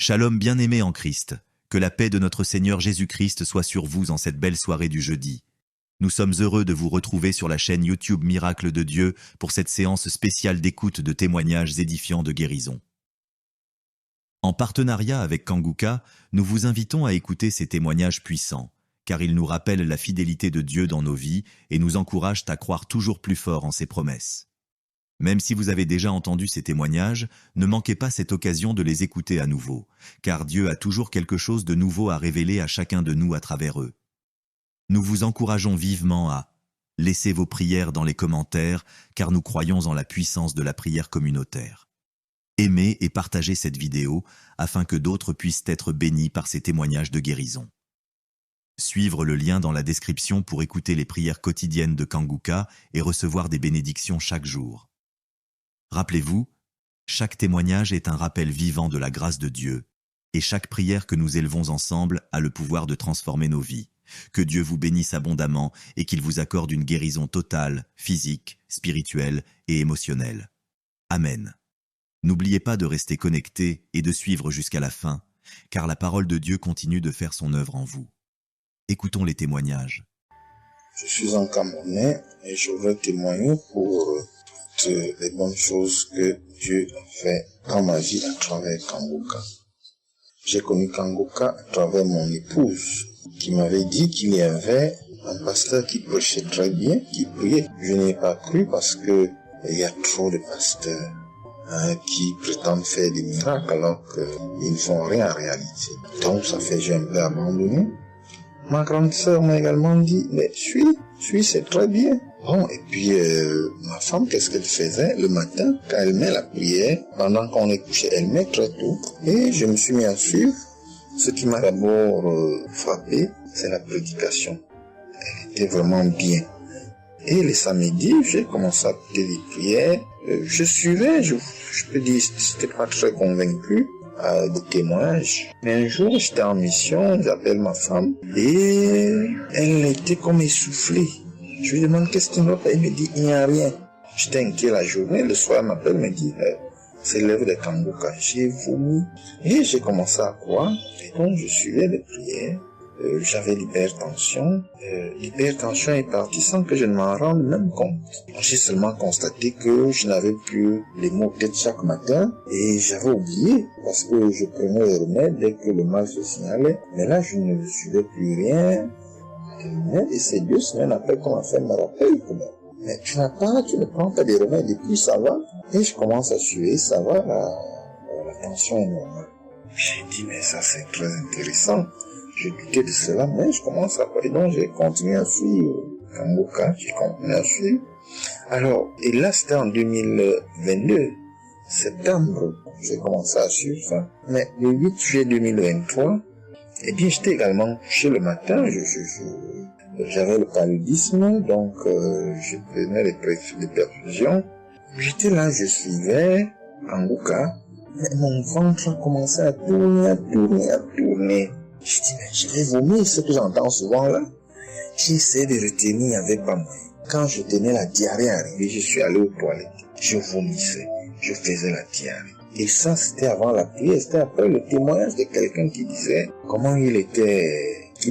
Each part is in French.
Shalom bien-aimés en Christ, que la paix de notre Seigneur Jésus-Christ soit sur vous en cette belle soirée du jeudi. Nous sommes heureux de vous retrouver sur la chaîne YouTube Miracle de Dieu pour cette séance spéciale d'écoute de témoignages édifiants de guérison. En partenariat avec Kanguka, nous vous invitons à écouter ces témoignages puissants, car ils nous rappellent la fidélité de Dieu dans nos vies et nous encouragent à croire toujours plus fort en ses promesses. Même si vous avez déjà entendu ces témoignages, ne manquez pas cette occasion de les écouter à nouveau, car Dieu a toujours quelque chose de nouveau à révéler à chacun de nous à travers eux. Nous vous encourageons vivement à laisser vos prières dans les commentaires, car nous croyons en la puissance de la prière communautaire. Aimez et partagez cette vidéo afin que d'autres puissent être bénis par ces témoignages de guérison. Suivre le lien dans la description pour écouter les prières quotidiennes de Kanguka et recevoir des bénédictions chaque jour. Rappelez-vous, chaque témoignage est un rappel vivant de la grâce de Dieu, et chaque prière que nous élevons ensemble a le pouvoir de transformer nos vies. Que Dieu vous bénisse abondamment et qu'il vous accorde une guérison totale, physique, spirituelle et émotionnelle. Amen. N'oubliez pas de rester connecté et de suivre jusqu'à la fin, car la parole de Dieu continue de faire son œuvre en vous. Écoutons les témoignages. Je suis un Camerounais et je veux témoigner pour toutes les bonnes choses que Dieu a fait dans ma vie à travers Kanguka. J'ai connu Kanguka à travers mon épouse qui m'avait dit qu'il y avait un pasteur qui prêchait très bien, qui priait. Je n'ai pas cru parce que il y a trop de pasteurs qui prétendent faire des miracles alors qu'ils ne font rien en réalité. Donc ça fait j'ai un peu abandonné. Ma grande sœur m'a également dit, mais suis, c'est très bien. Bon, et puis ma femme, qu'est-ce qu'elle faisait le matin quand elle met la prière, pendant qu'on est couché, elle met très tôt. Et je me suis mis à suivre. Ce qui m'a d'abord frappé, c'est la prédication. Elle était vraiment bien. Et les samedis, j'ai commencé à écouter les prières. Je suivais, je peux dire, j'étais pas très convaincu des témoignages. Mais un jour, j'étais en mission, j'appelle ma femme, et elle était comme essoufflée. Je lui demande qu'est-ce qui ne va pas, elle me dit, il n'y a rien. J'étais inquiet la journée, le soir, elle m'appelle, me dit, c'est l'œuvre de Kanguka. J'ai vomi. Et j'ai commencé à croire. Et donc, je suivais les prières. J'avais l'hypertension. L'hypertension est partie sans que je ne m'en rende même compte. J'ai seulement constaté que je n'avais plus les maux de tête chaque matin. Et j'avais oublié parce que je prenais les remèdes dès que le mal se signalait. Mais là, je ne suivais plus rien. Et c'est 2 semaines après qu'on m'a fait me rappel quand même. Mais tu ne prends pas des remèdes et puis ça va. Et je commence à suivre, ça va, la tension est normale. J'ai dit, mais ça c'est très intéressant. Je doutais de cela, mais je commence à parler. Donc j'ai continué à suivre Kanguka, j'ai continué à suivre. Alors, et là c'était en 2022, septembre, j'ai commencé à suivre ça. Mais le 8 juillet 2023, eh bien j'étais également couché le matin, j'avais le paludisme, donc je prenais les perfusions. J'étais là, je suivais Kanguka, mais mon ventre a commencé à tourner. Je dis, mais je vais vomir, ce que j'entends souvent là. J'ai essayé de retenir, il n'y avait pas moyen. Quand je tenais la diarrhée arrivée, je suis allé aux toilettes. Je vomissais, je faisais la diarrhée. Et ça, c'était avant la prière, c'était après le témoignage de quelqu'un qui disait comment il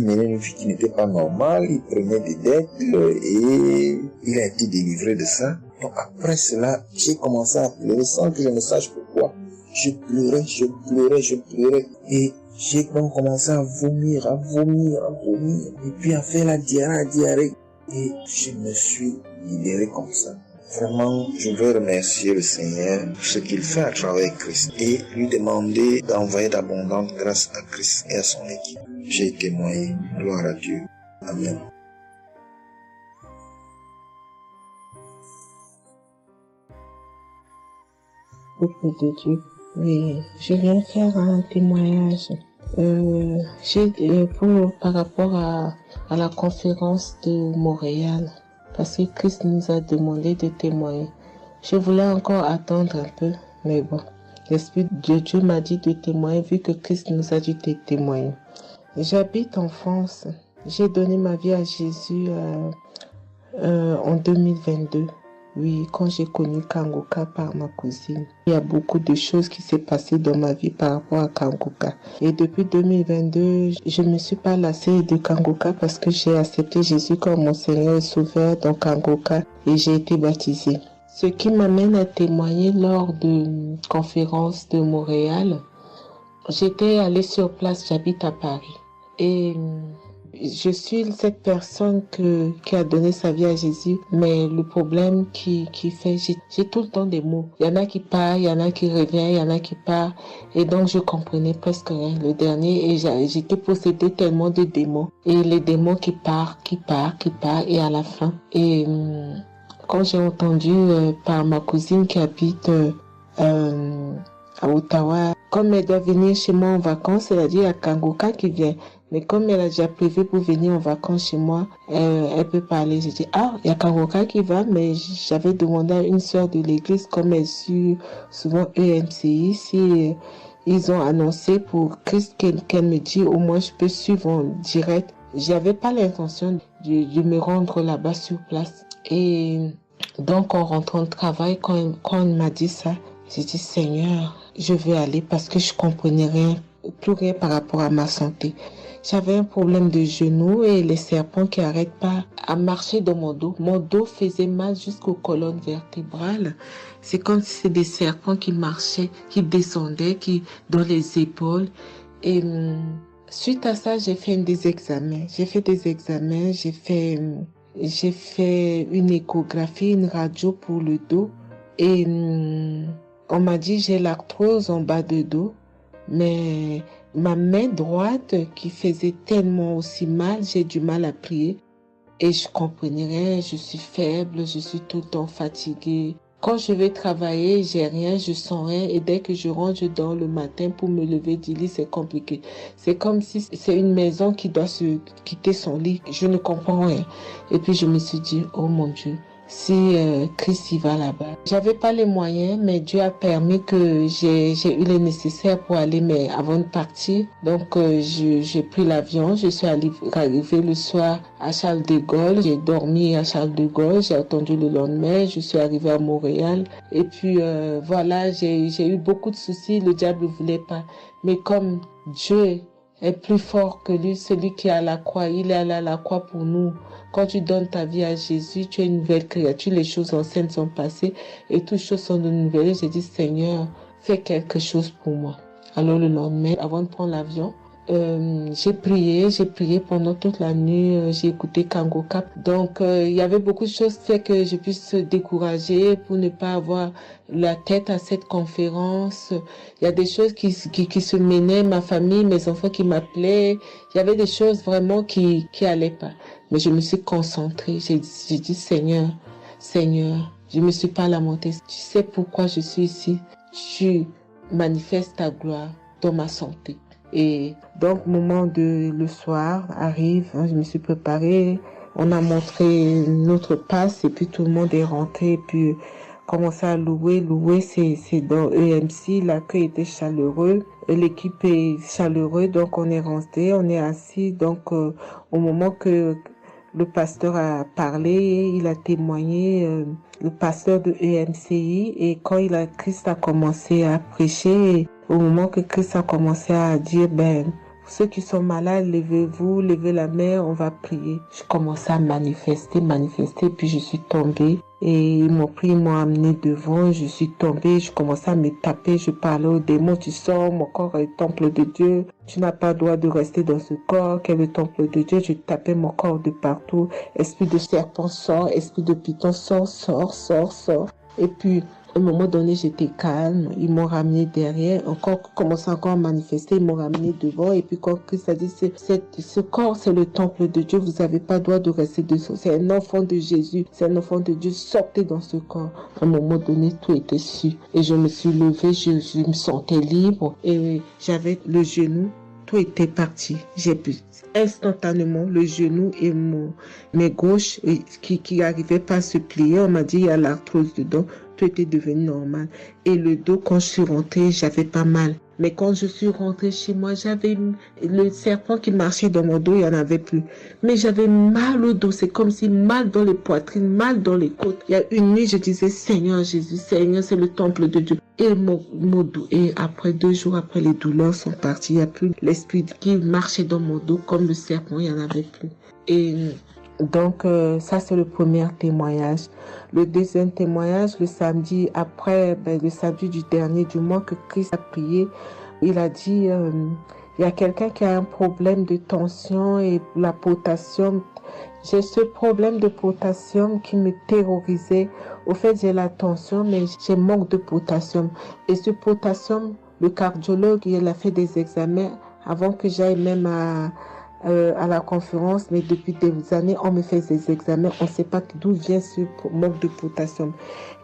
menait une vie qui n'était pas normale, il prenait des dettes et il a été délivré de ça. Donc après cela, j'ai commencé à pleurer sans que je ne sache pourquoi. Je pleurais et j'ai donc commencé à vomir et puis à faire la diarrhée et je me suis libéré comme ça. Vraiment, je veux remercier le Seigneur pour ce qu'il fait à travers Christ et lui demander d'envoyer d'abondantes grâces à Christ et à son équipe. J'ai témoigné. Gloire à Dieu. Amen. Peuple de Dieu. Oui, je viens faire un témoignage. Par rapport à la conférence de Montréal, parce que Christ nous a demandé de témoigner. Je voulais encore attendre un peu, mais bon, l'Esprit de Dieu m'a dit de témoigner vu que Christ nous a dit de témoigner. J'habite en France. J'ai donné ma vie à Jésus en 2022. Oui, quand j'ai connu Kangoka par ma cousine, il y a beaucoup de choses qui s'est passées dans ma vie par rapport à Kangoka. Et depuis 2022, je ne me suis pas lassée de Kangoka parce que j'ai accepté Jésus comme mon Seigneur et Sauveur dans Kangoka et j'ai été baptisée. Ce qui m'amène à témoigner lors de conférence de Montréal, j'étais allée sur place, j'habite à Paris. Et je suis cette personne qui a donné sa vie à Jésus, mais le problème qui fait, j'ai tout le temps des mots. Il y en a qui partent, il y en a qui reviennent, il y en a qui partent. Et donc, je comprenais presque rien. Le dernier, et j'étais possédée tellement de démons. Et les démons qui partent, et à la fin. Et quand j'ai entendu par ma cousine qui habite à Ottawa, comme elle doit venir chez moi en vacances, elle a dit à Kangoka qui vient. Mais comme elle a déjà prévu pour venir en vacances chez moi, elle peut parler. J'ai dit, il y a Kangoka qui va, mais j'avais demandé à une sœur de l'église, comme elle suit souvent EMCI, si ils ont annoncé pour Christ qu'elle me dit, au moins je peux suivre en direct. J'avais pas l'intention de me rendre là-bas sur place. Et donc, en rentrant de travail, quand on m'a dit ça, j'ai dit, Seigneur, je veux aller parce que je comprenais rien, plus rien par rapport à ma santé. J'avais un problème de genou et les serpents qui arrêtent pas à marcher dans mon dos. Mon dos faisait mal jusqu'aux colonnes vertébrales. C'est comme si c'était des serpents qui marchaient, qui descendaient, dans les épaules. Et suite à ça, j'ai fait des examens. J'ai fait une échographie, une radio pour le dos. Et on m'a dit j'ai l'arthrose en bas de dos, mais ma main droite qui faisait tellement aussi mal, j'ai du mal à plier et je comprenais rien, je suis faible, je suis tout le temps fatiguée. Quand je vais travailler, j'ai rien, je sens rien et dès que je rentre, je dors le matin pour me lever du lit, c'est compliqué. C'est comme si c'est une maison qui doit se quitter son lit, je ne comprends rien. Et puis je me suis dit, oh mon Dieu, si Christ y va là-bas. J'avais pas les moyens, mais Dieu a permis que j'ai eu les nécessaires pour aller, mais avant de partir. Donc j'ai pris l'avion, je suis arrivée le soir à Charles de Gaulle, j'ai dormi à Charles de Gaulle, j'ai attendu le lendemain, je suis arrivée à Montréal. Et puis voilà, j'ai eu beaucoup de soucis, le diable ne voulait pas. Mais comme Dieu est plus fort que lui, celui qui est à la croix, il est allé à la croix pour nous. Quand tu donnes ta vie à Jésus, tu es une nouvelle créature, les choses anciennes sont passées et toutes choses sont de nouvelles. J'ai dit, Seigneur, fais quelque chose pour moi. Alors le lendemain, avant de prendre l'avion, j'ai prié pendant toute la nuit, j'ai écouté Kangoka. Donc il y avait beaucoup de choses qui fait que je puisse se décourager pour ne pas avoir la tête à cette conférence. Il y a des choses qui se menaient, ma famille, mes enfants qui m'appelaient. Il y avait des choses vraiment qui allaient pas. Mais je me suis concentrée. J'ai dit, Seigneur, je me suis pas lamentée. Tu sais pourquoi je suis ici. Tu manifestes ta gloire dans ma santé. Et donc, le soir arrive, je me suis préparée. On a montré notre passe et puis tout le monde est rentré et puis commencé à louer. C'est dans EMC, l'accueil était chaleureux. L'équipe est chaleureuse, donc on est rentré, on est assis. Donc, au moment que le pasteur a parlé, il a témoigné, le pasteur de EMCI, et quand Christ a commencé à prêcher, au moment que Christ a commencé à dire, ceux qui sont malades, levez-vous, levez la main, on va prier. Je commençais à manifester, puis je suis tombée. Et ils m'ont pris, ils m'ont amené devant, je suis tombée, je commençais à me taper, je parlais aux démons, tu sors, mon corps est le temple de Dieu, tu n'as pas le droit de rester dans ce corps, qui est le temple de Dieu, je tapais mon corps de partout, esprit de serpent sort, esprit de python sort. Et puis, à un moment donné, j'étais calme. Ils m'ont ramené derrière. Commencé encore à manifester. Ils m'ont ramené devant. Et puis, quand Christ a dit, ce corps, c'est le temple de Dieu. Vous n'avez pas le droit de rester dessous. C'est un enfant de Jésus. C'est un enfant de Dieu. Sortez dans ce corps. À un moment donné, tout était su. Et je me suis levée. Je me sentais libre. Et j'avais le genou. Tout était parti. J'ai pu instantanément le genou et mes gauches qui n'arrivaient pas à se plier. On m'a dit, il y a l'arthrose dedans. Tout était devenu normal. Et le dos, quand je suis rentrée, j'avais pas mal. Mais quand je suis rentrée chez moi, j'avais le serpent qui marchait dans mon dos, il n'y en avait plus. Mais j'avais mal au dos, c'est comme si mal dans les poitrines, mal dans les côtes. Il y a une nuit, je disais, Seigneur Jésus, Seigneur, c'est le temple de Dieu. Et mon dos, et après 2 jours après, les douleurs sont parties. Il n'y a plus l'esprit qui marchait dans mon dos comme le serpent, il n'y en avait plus. Et donc, ça, c'est le premier témoignage. Le deuxième témoignage, le samedi après, le samedi du dernier du mois que Christ a prié, il a dit, il y a quelqu'un qui a un problème de tension et la potassium. J'ai ce problème de potassium qui me terrorisait. Au fait, j'ai la tension, mais j'ai manque de potassium. Et ce potassium, le cardiologue, il a fait des examens avant que j'aille même à la conférence, mais depuis des années, on me fait des examens, on ne sait pas d'où vient ce manque de potassium.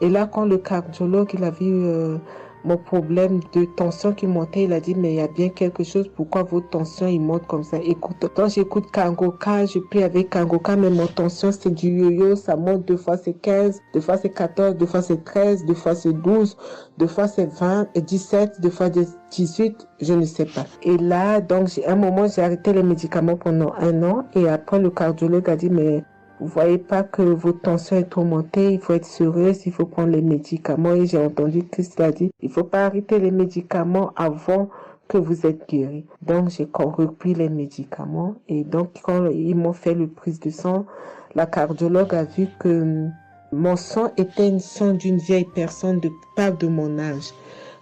Et là, quand le cardiologue, il a vu mon problème de tension qui montait, il a dit, mais il y a bien quelque chose, pourquoi votre tension, il monte comme ça? Écoute, quand j'écoute Kangoka, je prie avec Kangoka, mais mon tension, c'est du yo-yo, ça monte, 2 fois c'est 15, 2 fois c'est 14, 2 fois c'est 13, 2 fois c'est 12, 2 fois c'est 20, et 17, 2 fois 18, je ne sais pas. Et là, donc, un moment, j'ai arrêté les médicaments pendant 1 an, et après, le cardiologue a dit, mais vous voyez pas que votre tension est trop montée, il faut être sérieuse, il faut prendre les médicaments. Et j'ai entendu Christ a dit, il faut pas arrêter les médicaments avant que vous êtes guéri. Donc, j'ai repris les médicaments. Et donc, quand ils m'ont fait le prise de sang, la cardiologue a vu que mon sang était une sang d'une vieille personne, pas de mon âge.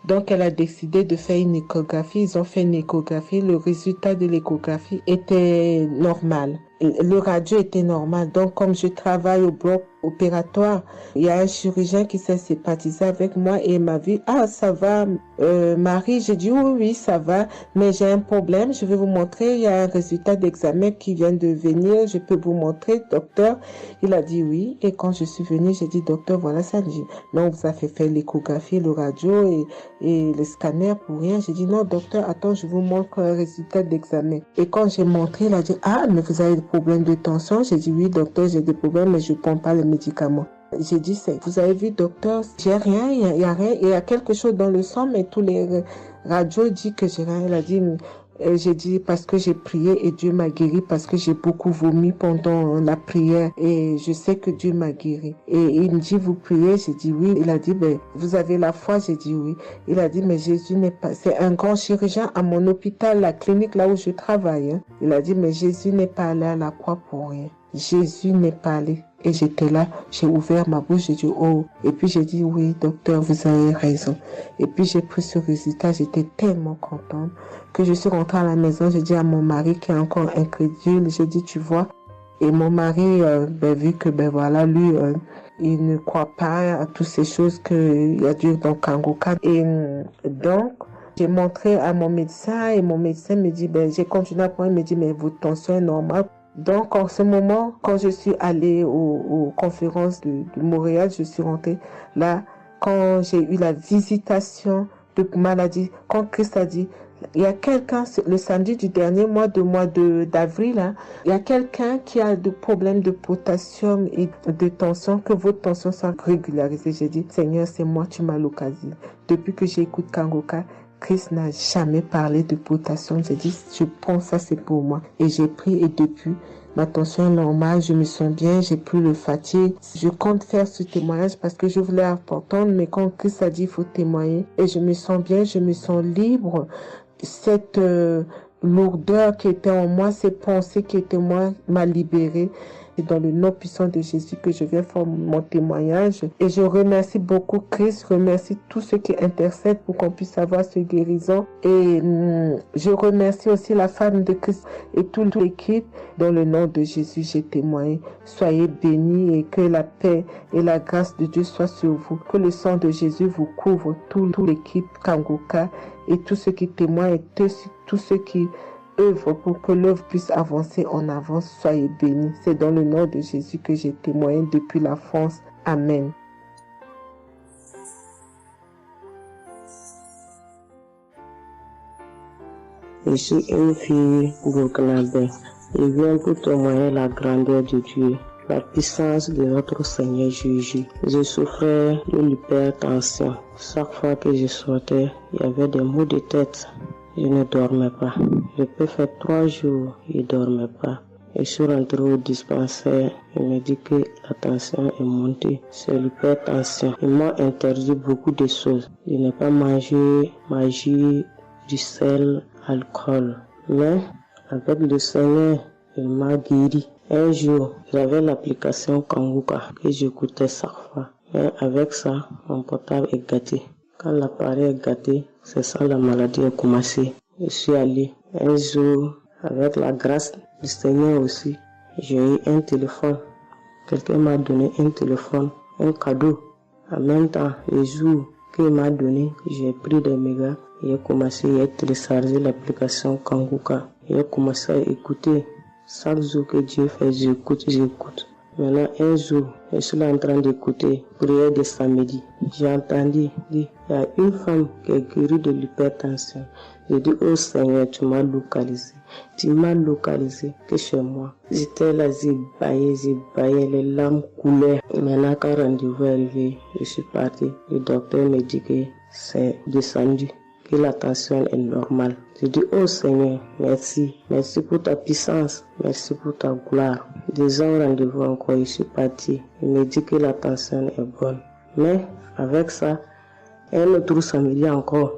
Donc, elle a décidé de faire une échographie. Ils ont fait une échographie. Le résultat de l'échographie était normal. Le radio était normal. Donc, comme je travaille au bloc opératoire, il y a un chirurgien qui s'est sympathisé avec moi et il m'a vu. Ah, ça va, Marie? J'ai dit oui, ça va, mais j'ai un problème. Je vais vous montrer. Il y a un résultat d'examen qui vient de venir. Je peux vous montrer, docteur. Il a dit oui. Et quand je suis venue, j'ai dit, docteur, voilà ça. Dit, non, vous avez fait l'échographie, le radio et le scanner pour rien. J'ai dit, non, docteur, attends, je vous montre un résultat d'examen. Et quand j'ai montré, il a dit, ah, mais vous avez des problèmes de tension? J'ai dit, oui, docteur, j'ai des problèmes, mais je ne prends pas les médicaments. J'ai dit, vous avez vu, docteur, j'ai rien, il y a rien, il y a quelque chose dans le sang, mais tous les radios disent que j'ai rien. Il a dit, j'ai dit parce que j'ai prié et Dieu m'a guéri, parce que j'ai beaucoup vomi pendant la prière et je sais que Dieu m'a guéri. Et il me dit, vous priez? J'ai dit oui. Il a dit, vous avez la foi? J'ai dit oui. Il a dit, mais Jésus n'est pas, c'est un grand chirurgien à mon hôpital, la clinique là où je travaille. Hein. Il a dit, mais Jésus n'est pas allé à la croix pour rien. Jésus n'est pas allé. Et j'étais là, j'ai ouvert ma bouche, j'ai dit oh. Et puis j'ai dit oui, docteur, vous avez raison. Et puis j'ai pris ce résultat, j'étais tellement contente que je suis rentrée à la maison, j'ai dit à mon mari qui est encore incrédule, j'ai dit tu vois. Et mon mari, vu que voilà, lui, il ne croit pas à toutes ces choses qu'il y a Dieu dans Kangoka. Et donc, j'ai montré à mon médecin et mon médecin me dit, j'ai continué à prendre, il me dit, mais votre tension est normale. Donc, en ce moment, quand je suis allée aux conférences de Montréal, je suis rentrée là, quand j'ai eu la visitation de maladie, quand Christ a dit, il y a quelqu'un, le samedi du dernier mois d'avril, hein, il y a quelqu'un qui a des problèmes de potassium et de tension, que votre tension soit régularisée. J'ai dit, Seigneur, c'est moi, tu m'as l'occasion. Depuis que j'écoute Kangoka, Christ n'a jamais parlé de potassium. J'ai dit, je prends ça, c'est pour moi. Et j'ai pris et depuis, ma tension est normale, je me sens bien, j'ai plus le fatigue. Je compte faire ce témoignage parce que je voulais apporter, mais quand Christ a dit, il faut témoigner. Et je me sens bien, je me sens libre. Cette lourdeur qui était en moi, ces pensées qui étaient en moi, m'a libérée. C'est dans le nom puissant de Jésus que je viens faire mon témoignage. Et je remercie beaucoup Christ, je remercie tous ceux qui intercèdent pour qu'on puisse avoir ce guérison. Et je remercie aussi la femme de Christ et toute l'équipe. Dans le nom de Jésus, j'ai témoigné. Soyez bénis et que la paix et la grâce de Dieu soient sur vous. Que le sang de Jésus vous couvre, toute l'équipe Kangoka et tous ceux qui témoignent et tous ceux qui œuvre pour que l'œuvre puisse avancer en avant. Soyez bénis. C'est dans le nom de Jésus que j'ai témoigné depuis la France. Amen. Je suis une fille burkinabé. Je viens pour témoigner la grandeur de Dieu. la puissance de notre Seigneur Jésus. Je souffrais de l'hypertension. Chaque fois que je sortais, il y avait des maux de tête. Je ne dormais pas. Je peux faire 3 jours, je ne dormais pas. Je suis rentré au dispensaire, il m'a dit que la tension est montée, c'est l'hypertension. Ils m'ont interdit beaucoup de choses. Je n'ai pas mangé, du sel, alcool. Mais avec le Seigneur, il m'a guéri. Un jour, j'avais l'application Kanguka que j'écoutais chaque fois. Mais avec ça, mon portable est gâté. Quand l'appareil est gâté, c'est ça la maladie a commencé. Je suis allé un jour, avec la grâce du Seigneur aussi, j'ai eu un téléphone. Quelqu'un m'a donné un téléphone, un cadeau. En même temps, le jour qu'il m'a donné, j'ai pris des mégas. J'ai commencé à télécharger l'application Kanguka. J'ai commencé à écouter. Chaque jour que Dieu fait, j'écoute. Maintenant, un jour, je suis là en train d'écouter prière de samedi. J'ai entendu dire, il y a une femme qui est guérie de l'hypertension. J'ai dit, oh Seigneur, tu m'as localisé. Tu m'as localisé que chez moi. J'étais là, j'ai baillé, les larmes coulaient. Maintenant, quand le rendez-vous est arrivé, je suis parti. Le docteur me dit que c'est descendu, que la tension est normale. Je dis, oh Seigneur, merci. Merci pour ta puissance. Merci pour ta gloire. Déjà au rendez-vous encore, je suis parti. Il me dit que la tension est bonne. Mais avec ça, un autre samedi encore,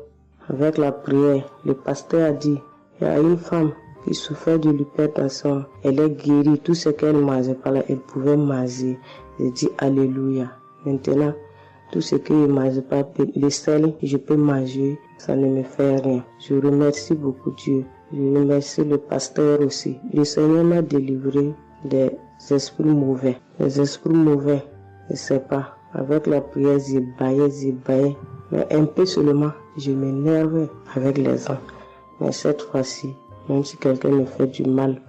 avec la prière, le pasteur a dit, il y a une femme qui souffrait de l'hypertension. Elle est guérie. Tout ce qu'elle mangeait pas là, elle pouvait manger. J'ai dit, alléluia. Maintenant, tout ce que je ne mange pas, le sel, je peux manger, ça ne me fait rien. Je remercie beaucoup Dieu. Je remercie le pasteur aussi. Le Seigneur m'a délivré des esprits mauvais. Les esprits mauvais, je ne sais pas. Avec la prière, j'ai baillé. Mais un peu seulement, je m'énerve avec les gens. Mais cette fois-ci, même si quelqu'un me fait du mal,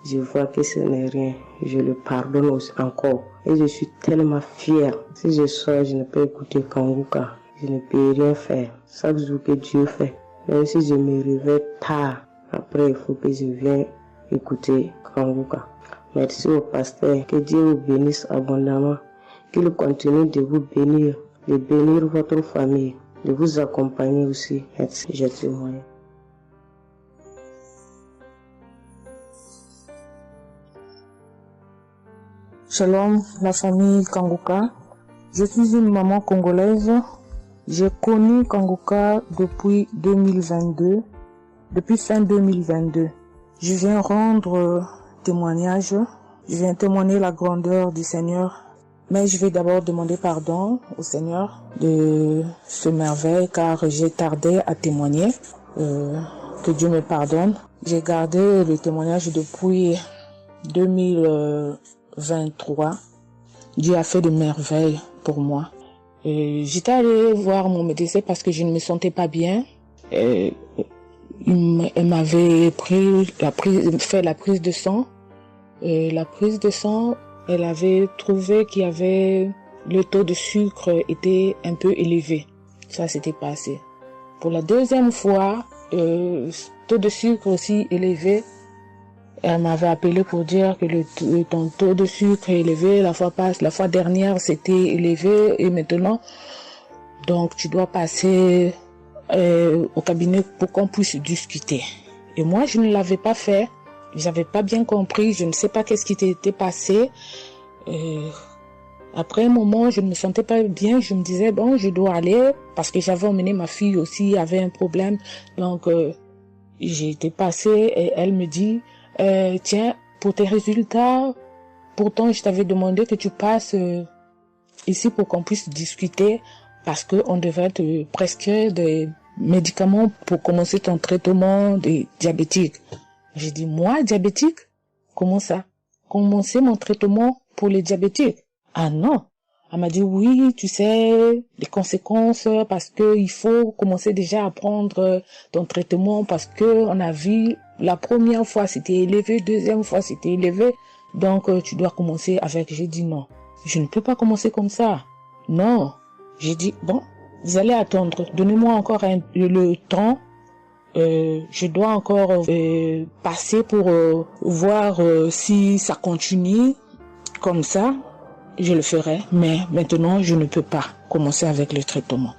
je vois que ce n'est rien. Je le pardonne aussi encore. Et je suis tellement fière. Si je sors, je ne peux écouter Kanguka. Je ne peux rien faire. Chaque jour que Dieu fait. Même si je me réveille tard, après il faut que je vienne écouter Kanguka. Merci au pasteur. Que Dieu vous bénisse abondamment. Qu'il continue de vous bénir, de bénir votre famille, de vous accompagner aussi. Merci, je témoigne. Shalom, la famille Kanguka. Je suis une maman congolaise. J'ai connu Kanguka depuis 2022, depuis fin 2022. Je viens rendre témoignage. Je viens témoigner la grandeur du Seigneur. Mais je vais d'abord demander pardon au Seigneur de ce merveille car j'ai tardé à témoigner. Que Dieu me pardonne. J'ai gardé le témoignage depuis 2023. Dieu a fait de merveilles pour moi. J'étais allée voir mon médecin parce que je ne me sentais pas bien. Elle m'avait fait la prise de sang. La prise de sang, elle avait trouvé qu'il y avait le taux de sucre était un peu élevé. Ça s'était passé. Pour la deuxième fois, taux de sucre aussi élevé. Elle m'avait appelé pour dire que ton taux de sucre est élevé. La fois dernière, c'était élevé et maintenant, donc tu dois passer au cabinet pour qu'on puisse discuter. Et moi, je ne l'avais pas fait. J'avais pas bien compris. Je ne sais pas qu'est-ce qui était passé. Après un moment, je ne me sentais pas bien. Je me disais, bon, je dois aller parce que j'avais emmené ma fille aussi, avait un problème. Donc, j'ai été passée et elle me dit, tiens, pour tes résultats, pourtant je t'avais demandé que tu passes ici pour qu'on puisse discuter parce qu'on devrait te prescrire des médicaments pour commencer ton traitement de diabétique. J'ai dit, moi, diabétique? Comment ça? Commencer mon traitement pour les diabétiques? Ah non. Elle m'a dit, oui, tu sais, les conséquences, parce que il faut commencer déjà à prendre ton traitement parce que on a vu la première fois c'était élevé, deuxième fois c'était élevé, donc tu dois commencer avec. J'ai dit non, je ne peux pas commencer comme ça. Non. J'ai dit, bon, vous allez attendre, donnez-moi encore le temps. Je dois encore passer pour voir si ça continue. comme ça, je le ferai, mais maintenant, je ne peux pas commencer avec le traitement.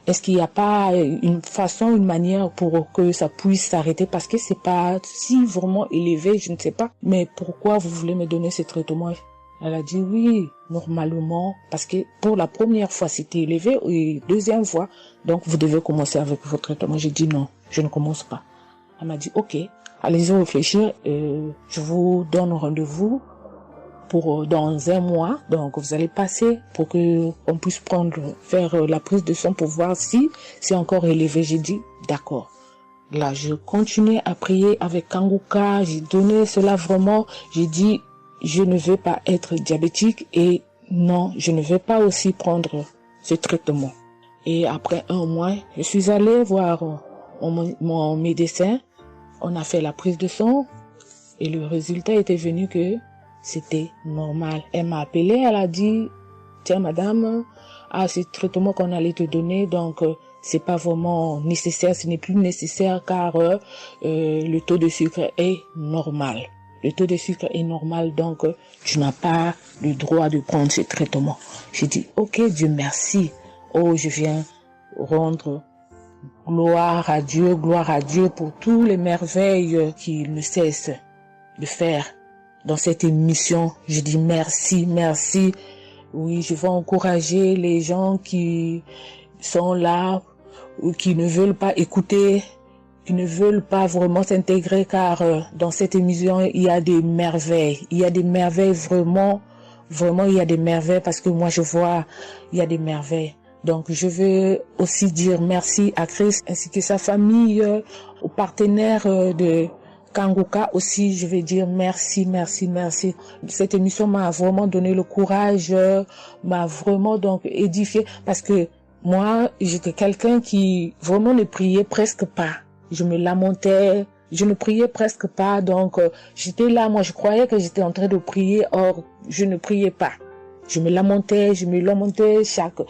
Est-ce qu'il n'y a pas une façon, une manière pour que ça puisse s'arrêter? Parce que c'est pas si vraiment élevé, je ne sais pas. Mais pourquoi vous voulez me donner ce traitement? Elle a dit oui, normalement, parce que pour la première fois c'était élevé et deuxième fois, donc vous devez commencer avec votre traitement. J'ai dit non, je ne commence pas. Elle m'a dit ok, allez-y réfléchir, je vous donne rendez-vous pour dans 1 mois. Donc vous allez passer pour que on puisse faire la prise de sang pour voir si c'est encore élevé. J'ai dit d'accord. Là, je continuais à prier avec Kanguka, j'ai donné cela vraiment, j'ai dit je ne veux pas être diabétique et non, je ne veux pas aussi prendre ce traitement. Et après 1 mois, je suis allée voir mon médecin. On a fait la prise de sang et le résultat était venu que c'était normal. Elle m'a appelé, elle a dit, tiens madame, ce traitement qu'on allait te donner, donc c'est pas vraiment nécessaire, ce n'est plus nécessaire car le taux de sucre est normal. Le taux de sucre est normal, donc tu n'as pas le droit de prendre ce traitement. J'ai dit, ok, Dieu merci. Oh, je viens rendre gloire à Dieu pour toutes les merveilles qu'il ne cesse de faire dans cette émission. Je dis merci, merci. Oui, je vais encourager les gens qui sont là ou qui ne veulent pas écouter, qui ne veulent pas vraiment s'intégrer, car dans cette émission, il y a des merveilles. Il y a des merveilles vraiment, il y a des merveilles parce que moi je vois, il y a des merveilles. Donc je veux aussi dire merci à Chris ainsi que sa famille, aux partenaires de Kanguka aussi, je vais dire merci, merci, merci. Cette émission m'a vraiment donné le courage, m'a vraiment donc édifié parce que moi, j'étais quelqu'un qui vraiment ne priait presque pas. Je me lamentais, je ne priais presque pas, donc j'étais là, moi je croyais que j'étais en train de prier, or je ne priais pas. Je me lamentais chaque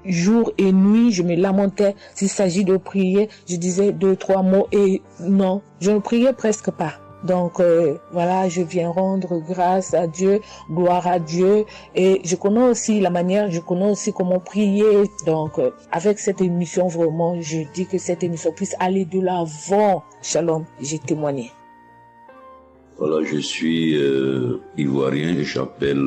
jour et nuit, je me lamentais. S'il s'agit de prier, je disais 2, 3 mots et non, je ne priais presque pas. Donc voilà, je viens rendre grâce à Dieu, gloire à Dieu, et je connais aussi comment prier. Donc avec cette émission, vraiment, je dis que cette émission puisse aller de l'avant. Shalom, j'ai témoigné. Voilà, je suis ivoirien et j'appelle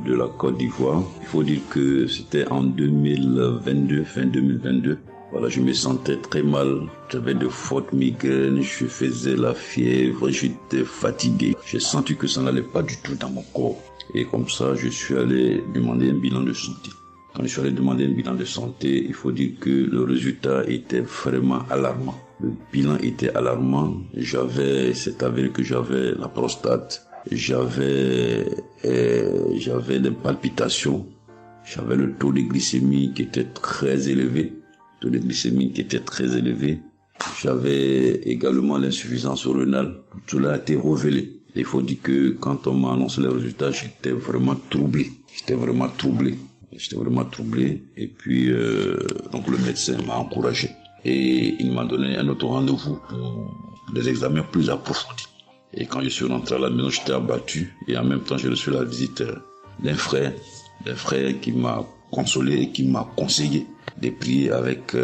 de la Côte d'Ivoire. Il faut dire que c'était en 2022, fin 2022. Voilà, je me sentais très mal. J'avais de fortes migraines, je faisais la fièvre, j'étais fatigué. J'ai senti que ça n'allait pas du tout dans mon corps. Et comme ça, je suis allé demander un bilan de santé. Quand je suis allé demander un bilan de santé, il faut dire que le résultat était vraiment alarmant. Le bilan était alarmant. C'est avéré que j'avais la prostate. J'avais des palpitations. J'avais le taux de glycémie qui était très élevé. J'avais également l'insuffisance rénale. Tout cela a été révélé. Il faut dire que quand on m'a annoncé les résultats, j'étais vraiment troublé. Et puis, donc le médecin m'a encouragé. Et il m'a donné un autre rendez-vous pour des examens plus approfondis. Et quand je suis rentré à la maison, j'étais abattu. Et en même temps, j'ai reçu la visite d'un frère qui m'a consolé et qui m'a conseillé de prier avec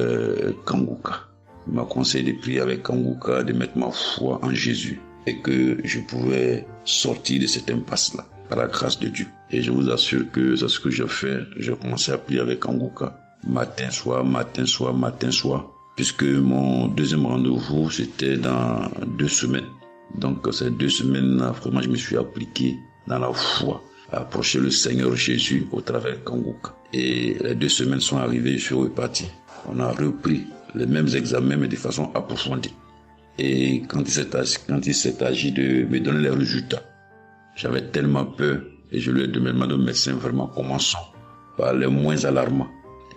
Kanguka. Il m'a conseillé de prier avec Kanguka, de mettre ma foi en Jésus et que je pouvais sortir de cette impasse-là par la grâce de Dieu. Et je vous assure que c'est ce que j'ai fait. J'ai commencé à prier avec Kanguka matin, soir. Puisque mon deuxième rendez-vous, c'était dans 2 semaines. Donc, ces 2 semaines-là, vraiment, je me suis appliqué dans la foi, à approcher le Seigneur Jésus au travers de Kanguka. Et les 2 semaines sont arrivées, je suis reparti. On a repris les mêmes examens, mais de façon approfondie. Et quand il s'est agi de me donner les résultats, j'avais tellement peur. Et je lui ai demandé au médecin, vraiment, commençons par les moins alarmants.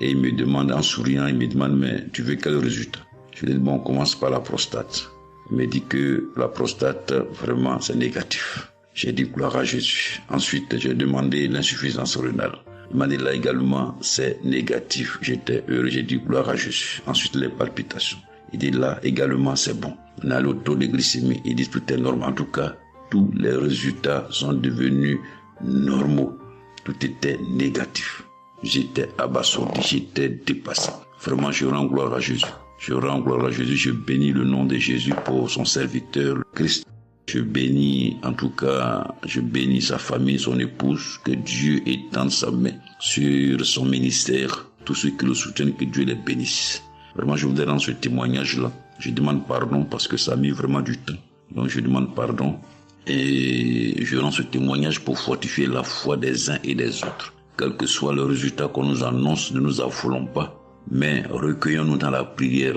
Et il me demande en souriant, mais tu veux quel résultat? Je lui ai dit, bon, on commence par la prostate. Il me dit que la prostate, vraiment, c'est négatif. J'ai dit, gloire à Jésus. Ensuite, j'ai demandé l'insuffisance rénale. Il m'a dit, là également, c'est négatif. J'étais heureux, j'ai dit, gloire à Jésus. Ensuite, les palpitations. Il dit, là également, c'est bon. On a le taux de glycémie. Il dit, tout est normal. En tout cas, tous les résultats sont devenus normaux. Tout était négatif. J'étais abasourdi, j'étais dépassé. Vraiment, je rends gloire à Jésus. Je rends gloire à Jésus. Je bénis le nom de Jésus pour son serviteur, le Christ. Je bénis, en tout cas, je bénis sa famille, son épouse, que Dieu étende sa main sur son ministère. Tous ceux qui le soutiennent, que Dieu les bénisse. Vraiment, je voudrais rendre ce témoignage-là. Je demande pardon parce que ça a mis vraiment du temps. Donc, je demande pardon. Et je rends ce témoignage pour fortifier la foi des uns et des autres. Quel que soit le résultat qu'on nous annonce, ne nous affolons pas. Mais recueillons-nous dans la prière.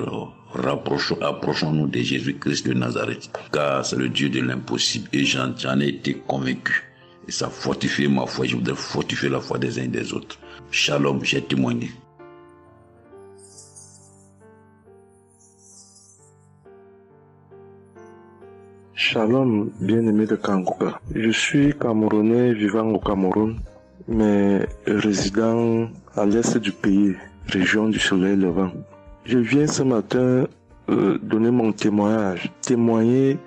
Approchons-nous de Jésus-Christ de Nazareth. Car c'est le Dieu de l'impossible. Et j'en ai été convaincu. Et ça fortifie ma foi. Je voudrais fortifier la foi des uns et des autres. Shalom, j'ai témoigné. Shalom, bien-aimé de Kangoka. Je suis Camerounais vivant au Cameroun, mais résident à l'est du pays, région du soleil levant. Je viens ce matin donner mon témoignage, témoigner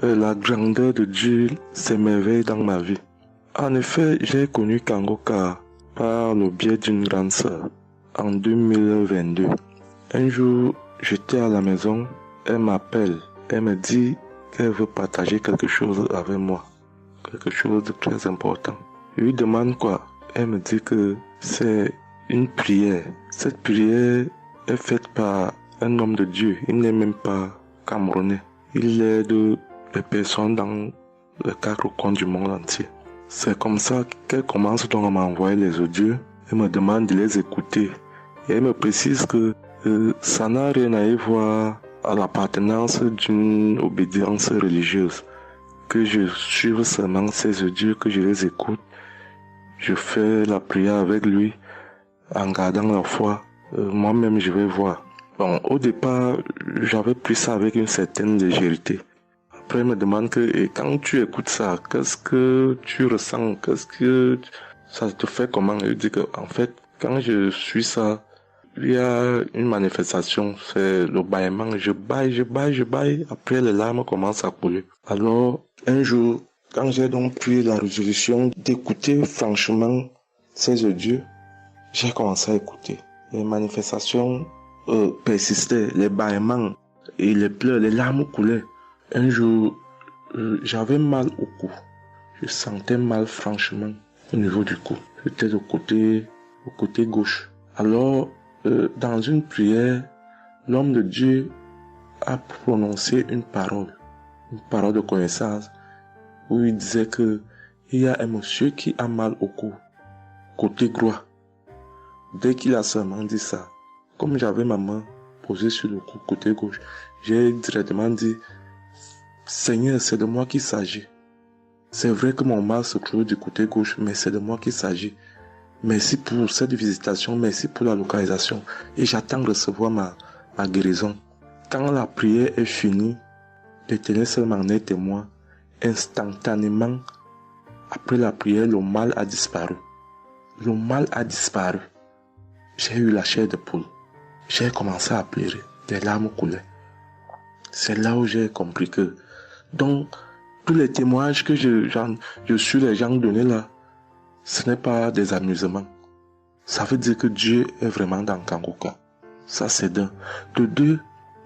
la grandeur de Dieu, ses merveilles dans ma vie. En effet, j'ai connu Kangoka par le biais d'une grande sœur en 2022. Un jour, j'étais à la maison, elle m'appelle, elle me dit qu'elle veut partager quelque chose avec moi, quelque chose de très important. Je lui demande quoi. Elle me dit que c'est une prière. Cette prière est faite par un homme de Dieu. Il n'est même pas camerounais. Il aide les personnes dans les 4 coins du monde entier. C'est comme ça qu'elle commence donc à m'envoyer les audios. Elle me demande de les écouter. Et elle me précise que ça n'a rien à y voir à l'appartenance d'une obédience religieuse, que je suive seulement ces audios, que je les écoute, je fais la prière avec lui, en gardant la foi, moi-même je vais voir. Bon, au départ, j'avais pris ça avec une certaine légèreté. Après, il me demande que, et quand tu écoutes ça, qu'est-ce que tu ressens, qu'est-ce que ça te fait comment? Je dis que, en fait, quand je suis ça, il y a une manifestation, c'est le bâillement. Je baille. Après, les larmes commencent à couler. Alors, un jour, quand j'ai donc pris la résolution d'écouter franchement ces audios, j'ai commencé à écouter. Les manifestations persistaient, les bâillements et les pleurs, les larmes coulaient. Un jour, j'avais mal au cou. Je sentais mal franchement au niveau du cou. J'étais au côté gauche. Alors, dans une prière, l'homme de Dieu a prononcé une parole de connaissance, où il disait que il y a un monsieur qui a mal au cou, côté droit. Dès qu'il a seulement dit ça, comme j'avais ma main posée sur le cou, côté gauche, j'ai directement dit, Seigneur, c'est de moi qu'il s'agit. C'est vrai que mon mal se trouve du côté gauche, mais c'est de moi qu'il s'agit. Merci pour cette visitation, merci pour la localisation. Et j'attends de recevoir ma guérison. Quand la prière est finie, l'Éternel seul m'en est témoin. Instantanément, après la prière, le mal a disparu. Le mal a disparu. J'ai eu la chair de poule. J'ai commencé à pleurer. Des larmes coulaient. C'est là où j'ai compris que, donc, tous les témoignages que je suis les gens donnés là, ce n'est pas des amusements. Ça veut dire que Dieu est vraiment dans Kangoka. Ça, c'est d'un. De deux,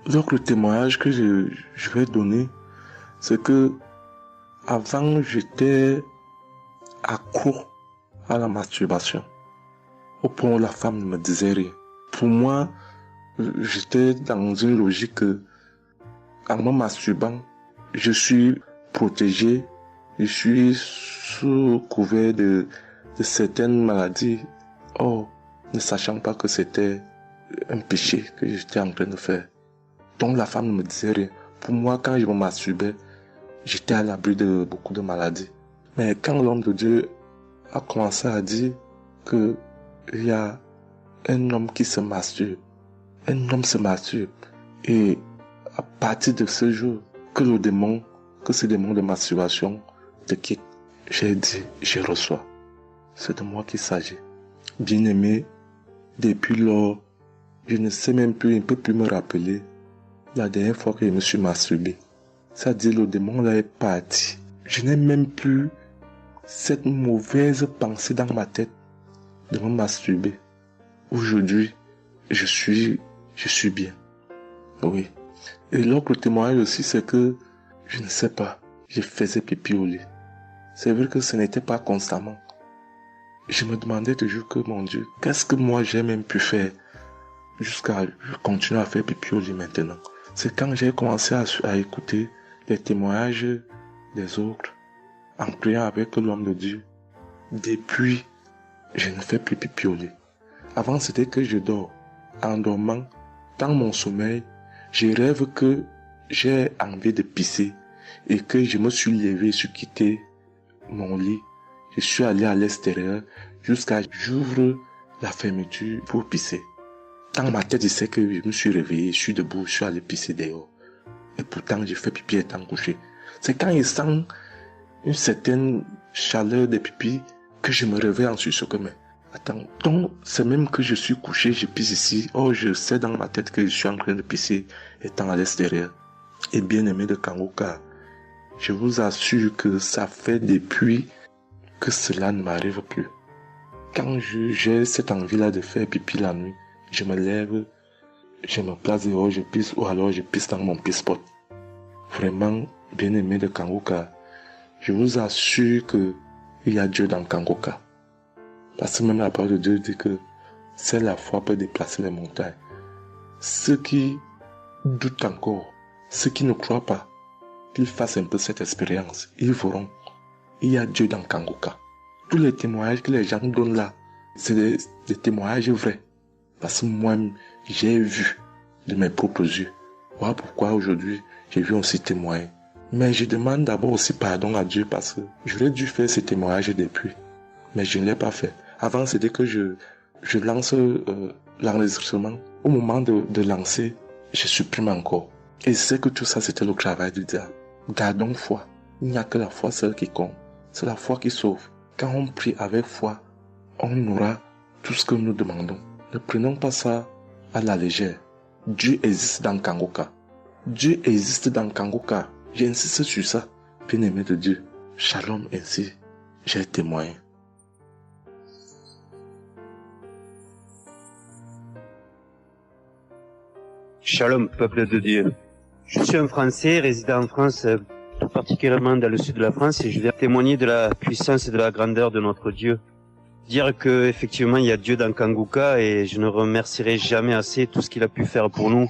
l'autre témoignage que je vais donner, c'est que avant, j'étais accro à la masturbation. Au point où la femme ne me disait rien. Pour moi, j'étais dans une logique que, en me masturbant, je suis protégé, je suis sous couvert de certaines maladies, ne sachant pas que c'était un péché que j'étais en train de faire. Donc la femme ne me disait rien. Pour moi, quand je me masturbais, j'étais à l'abri de beaucoup de maladies. Mais quand l'homme de Dieu a commencé à dire que il y a un homme qui se masturbe, un homme se masturbe, et à partir de ce jour, que ce démon de masturbation te quitte, j'ai dit, je reçois. C'est de moi qu'il s'agit. Bien-aimé, depuis lors, je ne sais même plus, je ne peux plus me rappeler la dernière fois que je me suis masturbé. C'est-à-dire, le démon là est parti. Je n'ai même plus cette mauvaise pensée dans ma tête de me masturber. Aujourd'hui, je suis bien. Oui. Et l'autre témoignage aussi, c'est que, je ne sais pas, je faisais pipi au lit. C'est vrai que ce n'était pas constamment. Je me demandais toujours que, mon Dieu, qu'est-ce que moi j'ai même pu faire jusqu'à continuer à faire pipi au lit maintenant. C'est quand j'ai commencé à écouter les témoignages des autres, en priant avec l'homme de Dieu. Depuis, je ne fais plus pipi au lit. Avant, c'était que je dors. En dormant, dans mon sommeil, je rêve que j'ai envie de pisser et que je me suis levé, je suis quitté mon lit. Je suis allé à l'extérieur jusqu'à j'ouvre la fermeture pour pisser. Dans ma tête, je sais que je me suis réveillé, je suis debout, je suis allé pisser dehors. Et pourtant, j'ai fait pipi étant couché. C'est quand je sens une certaine chaleur de pipi que je me réveille en sursaut que mais attends, donc c'est même que je suis couché, je pisse ici. Oh, je sais dans ma tête que je suis en train de pisser étant à l'extérieur. Et bien aimé de Kangoka, je vous assure que ça fait depuis que cela ne m'arrive plus. Quand j'ai cette envie-là de faire pipi la nuit, je me lève, je me place dehors, je pisse ou alors je pisse dans mon pisse-pot. Vraiment, bien aimé de Kangoka, je vous assure que il y a Dieu dans Kangoka. Parce que même la parole de Dieu dit que c'est la foi peut déplacer les montagnes. Ceux qui doutent encore, ceux qui ne croient pas, qu'ils fassent un peu cette expérience, ils verront. Il y a Dieu dans Kangoka. Tous les témoignages que les gens donnent là, c'est des témoignages vrais. Parce que moi, j'ai vu de mes propres yeux. Voilà pourquoi aujourd'hui, j'ai vu aussi témoigner. Mais je demande d'abord aussi pardon à Dieu parce que j'aurais dû faire ces témoignages depuis. Mais je ne l'ai pas fait. Avant, c'était que je lance l'enregistrement. Au moment de lancer, je supprime encore. Et je sais que tout ça, c'était le travail du diable. Gardons foi. Il n'y a que la foi seule qui compte. C'est la foi qui sauve. Quand on prie avec foi, on aura tout ce que nous demandons. Ne prenons pas ça à la légère. Dieu existe dans Kangoka. Dieu existe dans Kangoka. J'insiste sur ça. Bien-aimé de Dieu. Shalom ainsi. J'ai témoigné. Shalom, peuple de Dieu. Je suis un Français résidant en France, tout particulièrement dans le sud de la France, et je viens témoigner de la puissance et de la grandeur de notre Dieu. Dire que effectivement il y a Dieu dans Kangoka, et je ne remercierai jamais assez tout ce qu'il a pu faire pour nous,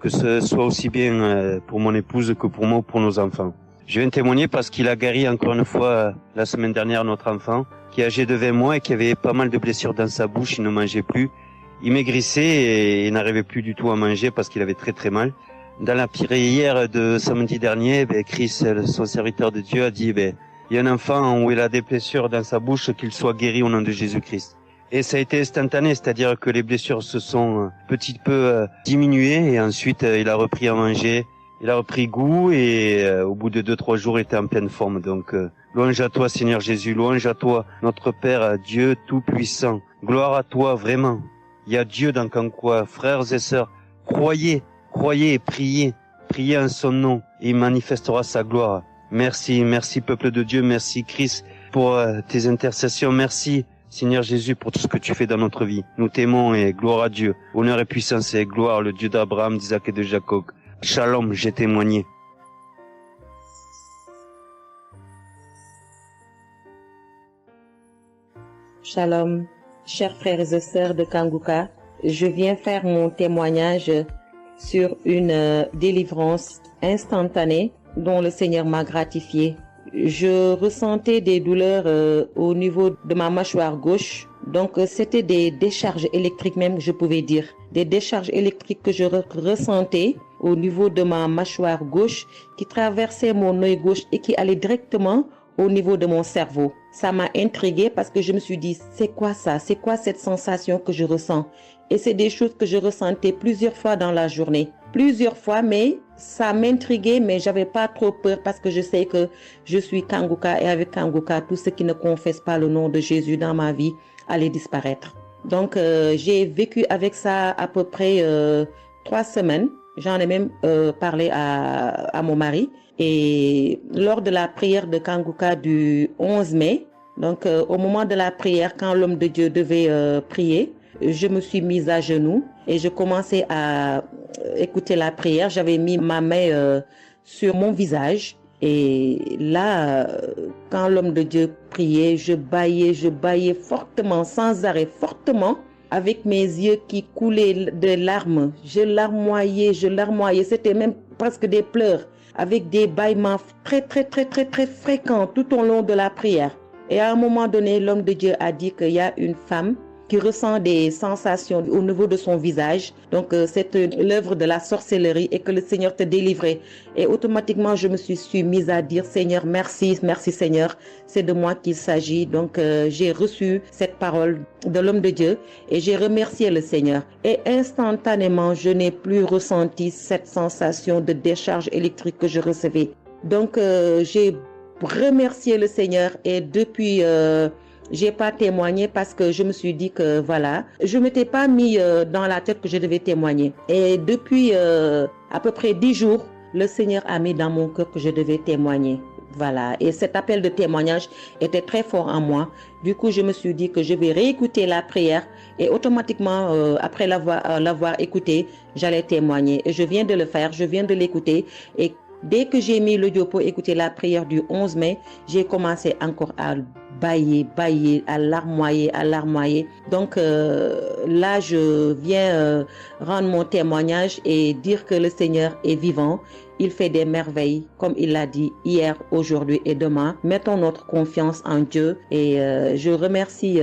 que ce soit aussi bien pour mon épouse que pour moi ou pour nos enfants. Je viens témoigner parce qu'il a guéri encore une fois la semaine dernière notre enfant, qui est âgé de 20 mois et qui avait pas mal de blessures dans sa bouche, il ne mangeait plus. Il maigrissait et il n'arrivait plus du tout à manger parce qu'il avait très très mal. Dans la prière de samedi dernier, Chris, son serviteur de Dieu, a dit il y a un enfant où il a des blessures dans sa bouche, qu'il soit guéri au nom de Jésus-Christ. Et ça a été instantané, c'est-à-dire que les blessures se sont petit peu diminuées et ensuite il a repris à manger, il a repris goût et au bout de 2-3 jours il était en pleine forme. Donc louange à toi Seigneur Jésus, louange à toi notre Père, Dieu Tout-Puissant. Gloire à toi vraiment. Il y a Dieu dans Kangoka, frères et sœurs, croyez et priez en son nom et il manifestera sa gloire. Merci peuple de Dieu, merci Christ pour tes intercessions, merci Seigneur Jésus pour tout ce que tu fais dans notre vie. Nous t'aimons et gloire à Dieu, honneur et puissance et gloire, le Dieu d'Abraham, d'Isaac et de Jacob. Shalom, j'ai témoigné. Shalom, chers frères et sœurs de Kangoka, je viens faire mon témoignage sur une délivrance instantanée dont le Seigneur m'a gratifié. Je ressentais des douleurs au niveau de ma mâchoire gauche, donc c'était des décharges électriques même, je pouvais dire. Des décharges électriques que je ressentais au niveau de ma mâchoire gauche qui traversaient mon œil gauche et qui allaient directement au niveau de mon cerveau. Ça m'a intriguée parce que je me suis dit, c'est quoi ça? C'est quoi cette sensation que je ressens? Et c'est des choses que je ressentais plusieurs fois dans la journée. Plusieurs fois, mais ça m'intriguait, mais j'avais pas trop peur parce que je sais que je suis Kangoka et avec Kangoka, tout ce qui ne confesse pas le nom de Jésus dans ma vie allait disparaître. Donc, j'ai vécu avec ça à peu près 3 semaines. J'en ai même parlé à mon mari. Et lors de la prière de Kangoka du 11 mai, Donc, au moment de la prière, quand l'homme de Dieu devait prier, je me suis mise à genoux et je commençais à écouter la prière. J'avais mis ma main sur mon visage. Et là, quand l'homme de Dieu priait, je bâillais fortement, sans arrêt, fortement, avec mes yeux qui coulaient de larmes. Je larmoyais. C'était même presque des pleurs, avec des bâillements très fréquents tout au long de la prière. Et à un moment donné, l'homme de Dieu a dit qu'il y a une femme qui ressent des sensations au niveau de son visage. Donc, c'est l'œuvre de la sorcellerie et que le Seigneur te délivrait. Et automatiquement, je me suis mise à dire, Seigneur, merci Seigneur, c'est de moi qu'il s'agit. Donc, j'ai reçu cette parole de l'homme de Dieu et j'ai remercié le Seigneur. Et instantanément, je n'ai plus ressenti cette sensation de décharge électrique que je recevais. Donc, j'ai remercié le Seigneur et depuis... j'ai pas témoigné parce que je me suis dit que voilà, je m'étais pas mis dans la tête que je devais témoigner. Et depuis à peu près 10 jours, le Seigneur a mis dans mon cœur que je devais témoigner. Voilà. Et cet appel de témoignage était très fort en moi. Du coup, je me suis dit que je vais réécouter la prière et automatiquement, après l'avoir écouté, j'allais témoigner. Et je viens de le faire, je viens de l'écouter. Et dès que j'ai mis l'audio pour écouter la prière du 11 mai, j'ai commencé encore à bâiller, à larmoyer. Donc là, je viens rendre mon témoignage et dire que le Seigneur est vivant. Il fait des merveilles, comme il l'a dit hier, aujourd'hui et demain. Mettons notre confiance en Dieu et je remercie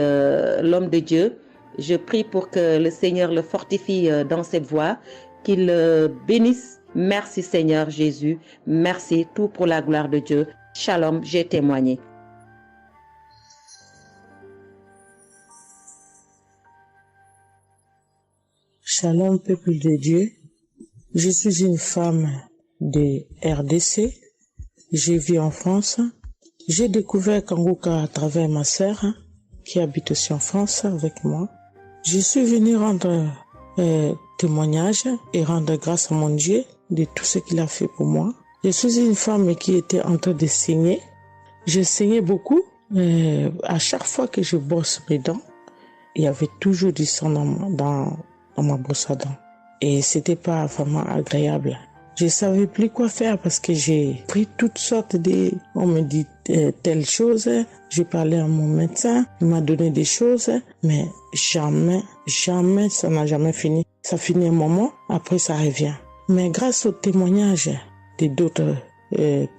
l'homme de Dieu. Je prie pour que le Seigneur le fortifie dans cette voie, qu'il le bénisse. Merci Seigneur Jésus, merci, tout pour la gloire de Dieu. Shalom, j'ai témoigné. Shalom, peuple de Dieu. Je suis une femme de RDC. Je vis en France. J'ai découvert Kanguka à travers ma sœur qui habite aussi en France avec moi. Je suis venue rendre témoignage et rendre grâce à mon Dieu de tout ce qu'il a fait pour moi. Je suis une femme qui était en train de saigner. Je saignais beaucoup. À chaque fois que je brosse mes dents, il y avait toujours du sang dans ma brosse à dents. Et c'était pas vraiment agréable. Je savais plus quoi faire parce que j'ai pris toutes sortes de... On me dit telle chose. J'ai parlé à mon médecin. Il m'a donné des choses. Mais jamais, ça n'a jamais fini. Ça finit un moment, après ça revient. Mais grâce au témoignage de d'autres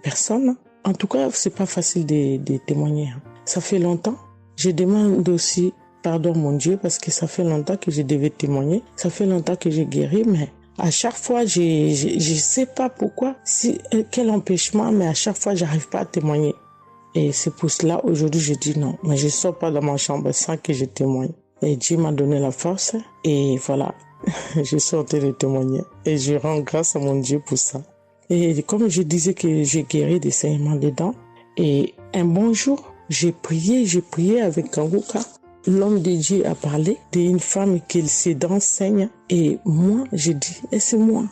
personnes, en tout cas, c'est pas facile de témoigner. Ça fait longtemps. Je demande aussi pardon, mon Dieu, parce que ça fait longtemps que je devais témoigner. Ça fait longtemps que j'ai guéri, mais à chaque fois, je sais pas pourquoi, quel empêchement, mais à chaque fois, j'arrive pas à témoigner. Et c'est pour cela, aujourd'hui, je dis non. Mais je sors pas de ma chambre sans que je témoigne. Et Dieu m'a donné la force. Et voilà, je suis en train de témoigner. Et je rends grâce à mon Dieu pour ça. Et comme je disais que j'ai guéri des saignements des dents. Et un bon jour, j'ai prié avec Kanguka. L'homme de Dieu a parlé d'une femme qui ses dents saignent. Et moi, j'ai dit, c'est moi.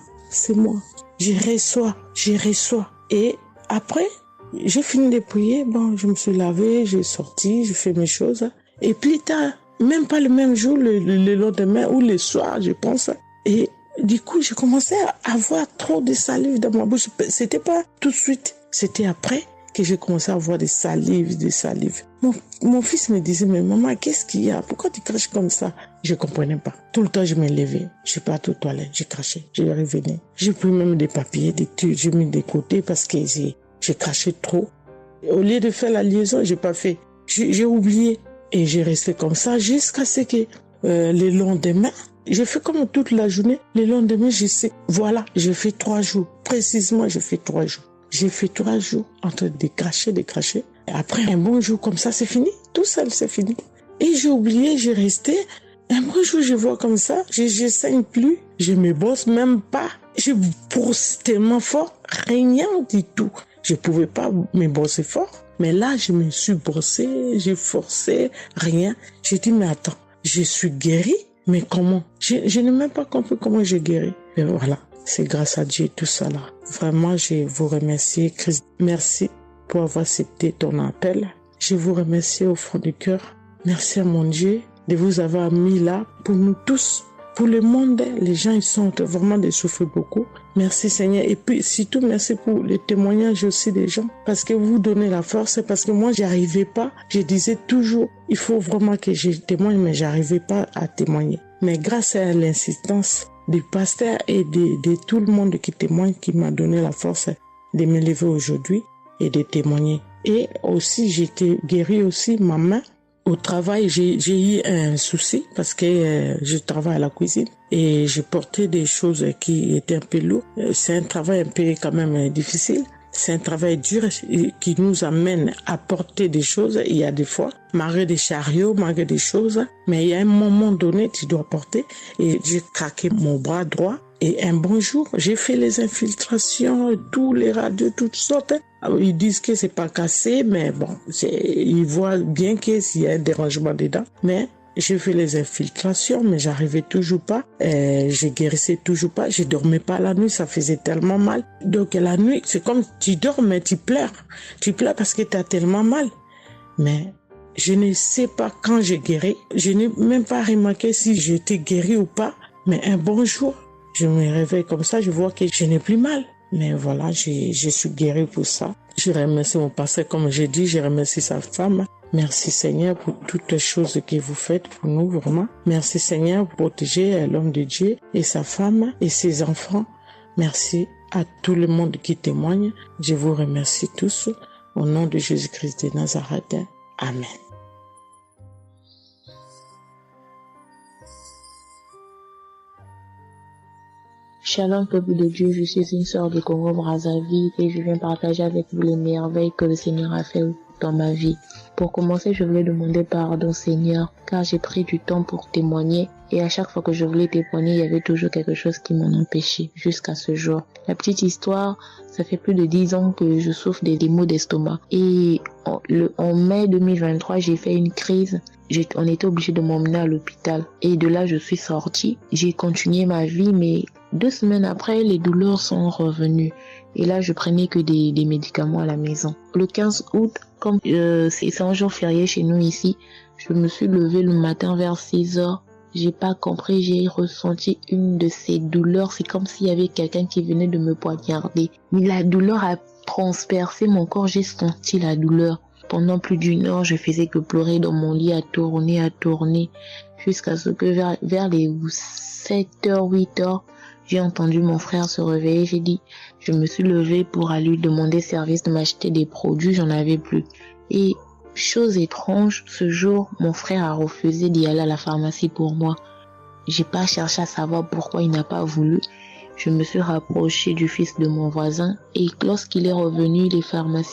Je reçois. Et après, j'ai fini de prier. Bon, je me suis lavé, j'ai sorti, j'ai fait mes choses. Et plus tard, même pas le même jour, le lendemain ou le soir, je pense. Et du coup, j'ai commencé à avoir trop de salive dans ma bouche. C'était pas tout de suite, c'était après que j'ai commencé à avoir des salives. Mon fils me disait, mais maman, qu'est-ce qu'il y a? Pourquoi tu craches comme ça? Je comprenais pas. Tout le temps, je me levais. Je suis partie aux toilettes, j'ai craché, je revenais. J'ai pris même des papiers, des trucs, j'ai mis de côté parce que j'ai craché trop. Au lieu de faire la liaison, j'ai pas fait. J'ai oublié. Et j'ai resté comme ça jusqu'à ce que le lendemain, j'ai fait comme toute la journée. Le lendemain, je sais, voilà, j'ai fait 3 jours. Précisément, j'ai fait 3 jours. J'ai fait 3 jours en train de cracher. Et après, un bon jour comme ça, c'est fini. Tout seul, c'est fini. Et j'ai oublié, j'ai resté. Un bon jour, je vois comme ça, je saigne plus. Je me brosse même pas. Je brosse tellement fort, rien du tout. Je pouvais pas me brosser fort. Mais là, je me suis brossé, j'ai forcé, rien. J'ai dit, mais attends, je suis guérie, mais comment? Je n'ai même pas compris comment j'ai guéri. Et voilà, c'est grâce à Dieu tout ça là. Vraiment, je vous remercie, Christ. Merci pour avoir accepté ton appel. Je vous remercie au fond du cœur. Merci à mon Dieu de vous avoir mis là pour nous tous. Pour le monde, les gens ils sont vraiment de souffrir beaucoup. Merci Seigneur. Et puis surtout merci pour les témoignages aussi des gens. Parce que vous donnez la force. Parce que moi, j'arrivais pas. Je disais toujours, il faut vraiment que je témoigne, mais j'arrivais pas à témoigner. Mais grâce à l'insistance du pasteur et de tout le monde qui témoigne, qui m'a donné la force de me lever aujourd'hui et de témoigner. Et aussi, j'étais guérie aussi, ma main. Au travail, j'ai eu un souci parce que je travaille à la cuisine et je portais des choses qui étaient un peu lourdes. C'est un travail un peu quand même difficile. C'est un travail dur qui nous amène à porter des choses. Il y a des fois, malgré des chariots, malgré des choses, mais il y a un moment donné, tu dois porter. Et j'ai craqué mon bras droit. Et un bon jour, j'ai fait les infiltrations, tous les radios, toutes sortes. Ils disent que c'est pas cassé, mais bon, ils voient bien qu'il y a un dérangement dedans. Mais j'ai fait les infiltrations, mais j'arrivais toujours pas. Je guérissais toujours pas. Je dormais pas la nuit, ça faisait tellement mal. Donc la nuit, c'est comme tu dors, mais tu pleures. Tu pleures parce que tu as tellement mal. Mais je ne sais pas quand j'ai guéri. Je n'ai même pas remarqué si j'étais guéri ou pas. Mais un bon jour, je me réveille comme ça, je vois que je n'ai plus mal. Mais voilà, je suis guérie pour ça. Je remercie mon pasteur, comme j'ai dit, je remercie sa femme. Merci Seigneur pour toutes les choses que vous faites pour nous, vraiment. Merci Seigneur pour protéger l'homme de Dieu et sa femme et ses enfants. Merci à tout le monde qui témoigne. Je vous remercie tous. Au nom de Jésus-Christ de Nazareth. Amen. Shalom peuple de Dieu, je suis une sœur de Congo-Brazzaville et je viens partager avec vous les merveilles que le Seigneur a fait dans ma vie. Pour commencer, je voulais demander pardon Seigneur, car j'ai pris du temps pour témoigner et à chaque fois que je voulais témoigner, il y avait toujours quelque chose qui m'en empêchait jusqu'à ce jour. La petite histoire, ça fait plus de 10 ans que je souffre des maux d'estomac et en mai 2023, j'ai fait une crise. On était obligé de m'emmener à l'hôpital et de là, je suis sortie. J'ai continué ma vie, mais 2 semaines après, les douleurs sont revenues. Et là, je prenais que des médicaments à la maison. Le 15 août, comme c'est un jour férié chez nous ici, je me suis levée le matin vers 6 heures. J'ai pas compris, j'ai ressenti une de ces douleurs. C'est comme s'il y avait quelqu'un qui venait de me poignarder. Mais la douleur a transpercé mon corps, j'ai senti la douleur. Pendant plus d'1 heure, je faisais que pleurer dans mon lit, à tourner, jusqu'à ce que vers les 7h, 8h, j'ai entendu mon frère se réveiller. Je me suis levée pour aller lui demander service de m'acheter des produits, j'en avais plus. Et chose étrange, ce jour, mon frère a refusé d'y aller à la pharmacie pour moi. J'ai pas cherché à savoir pourquoi il n'a pas voulu. Je me suis rapprochée du fils de mon voisin et lorsqu'il est revenu,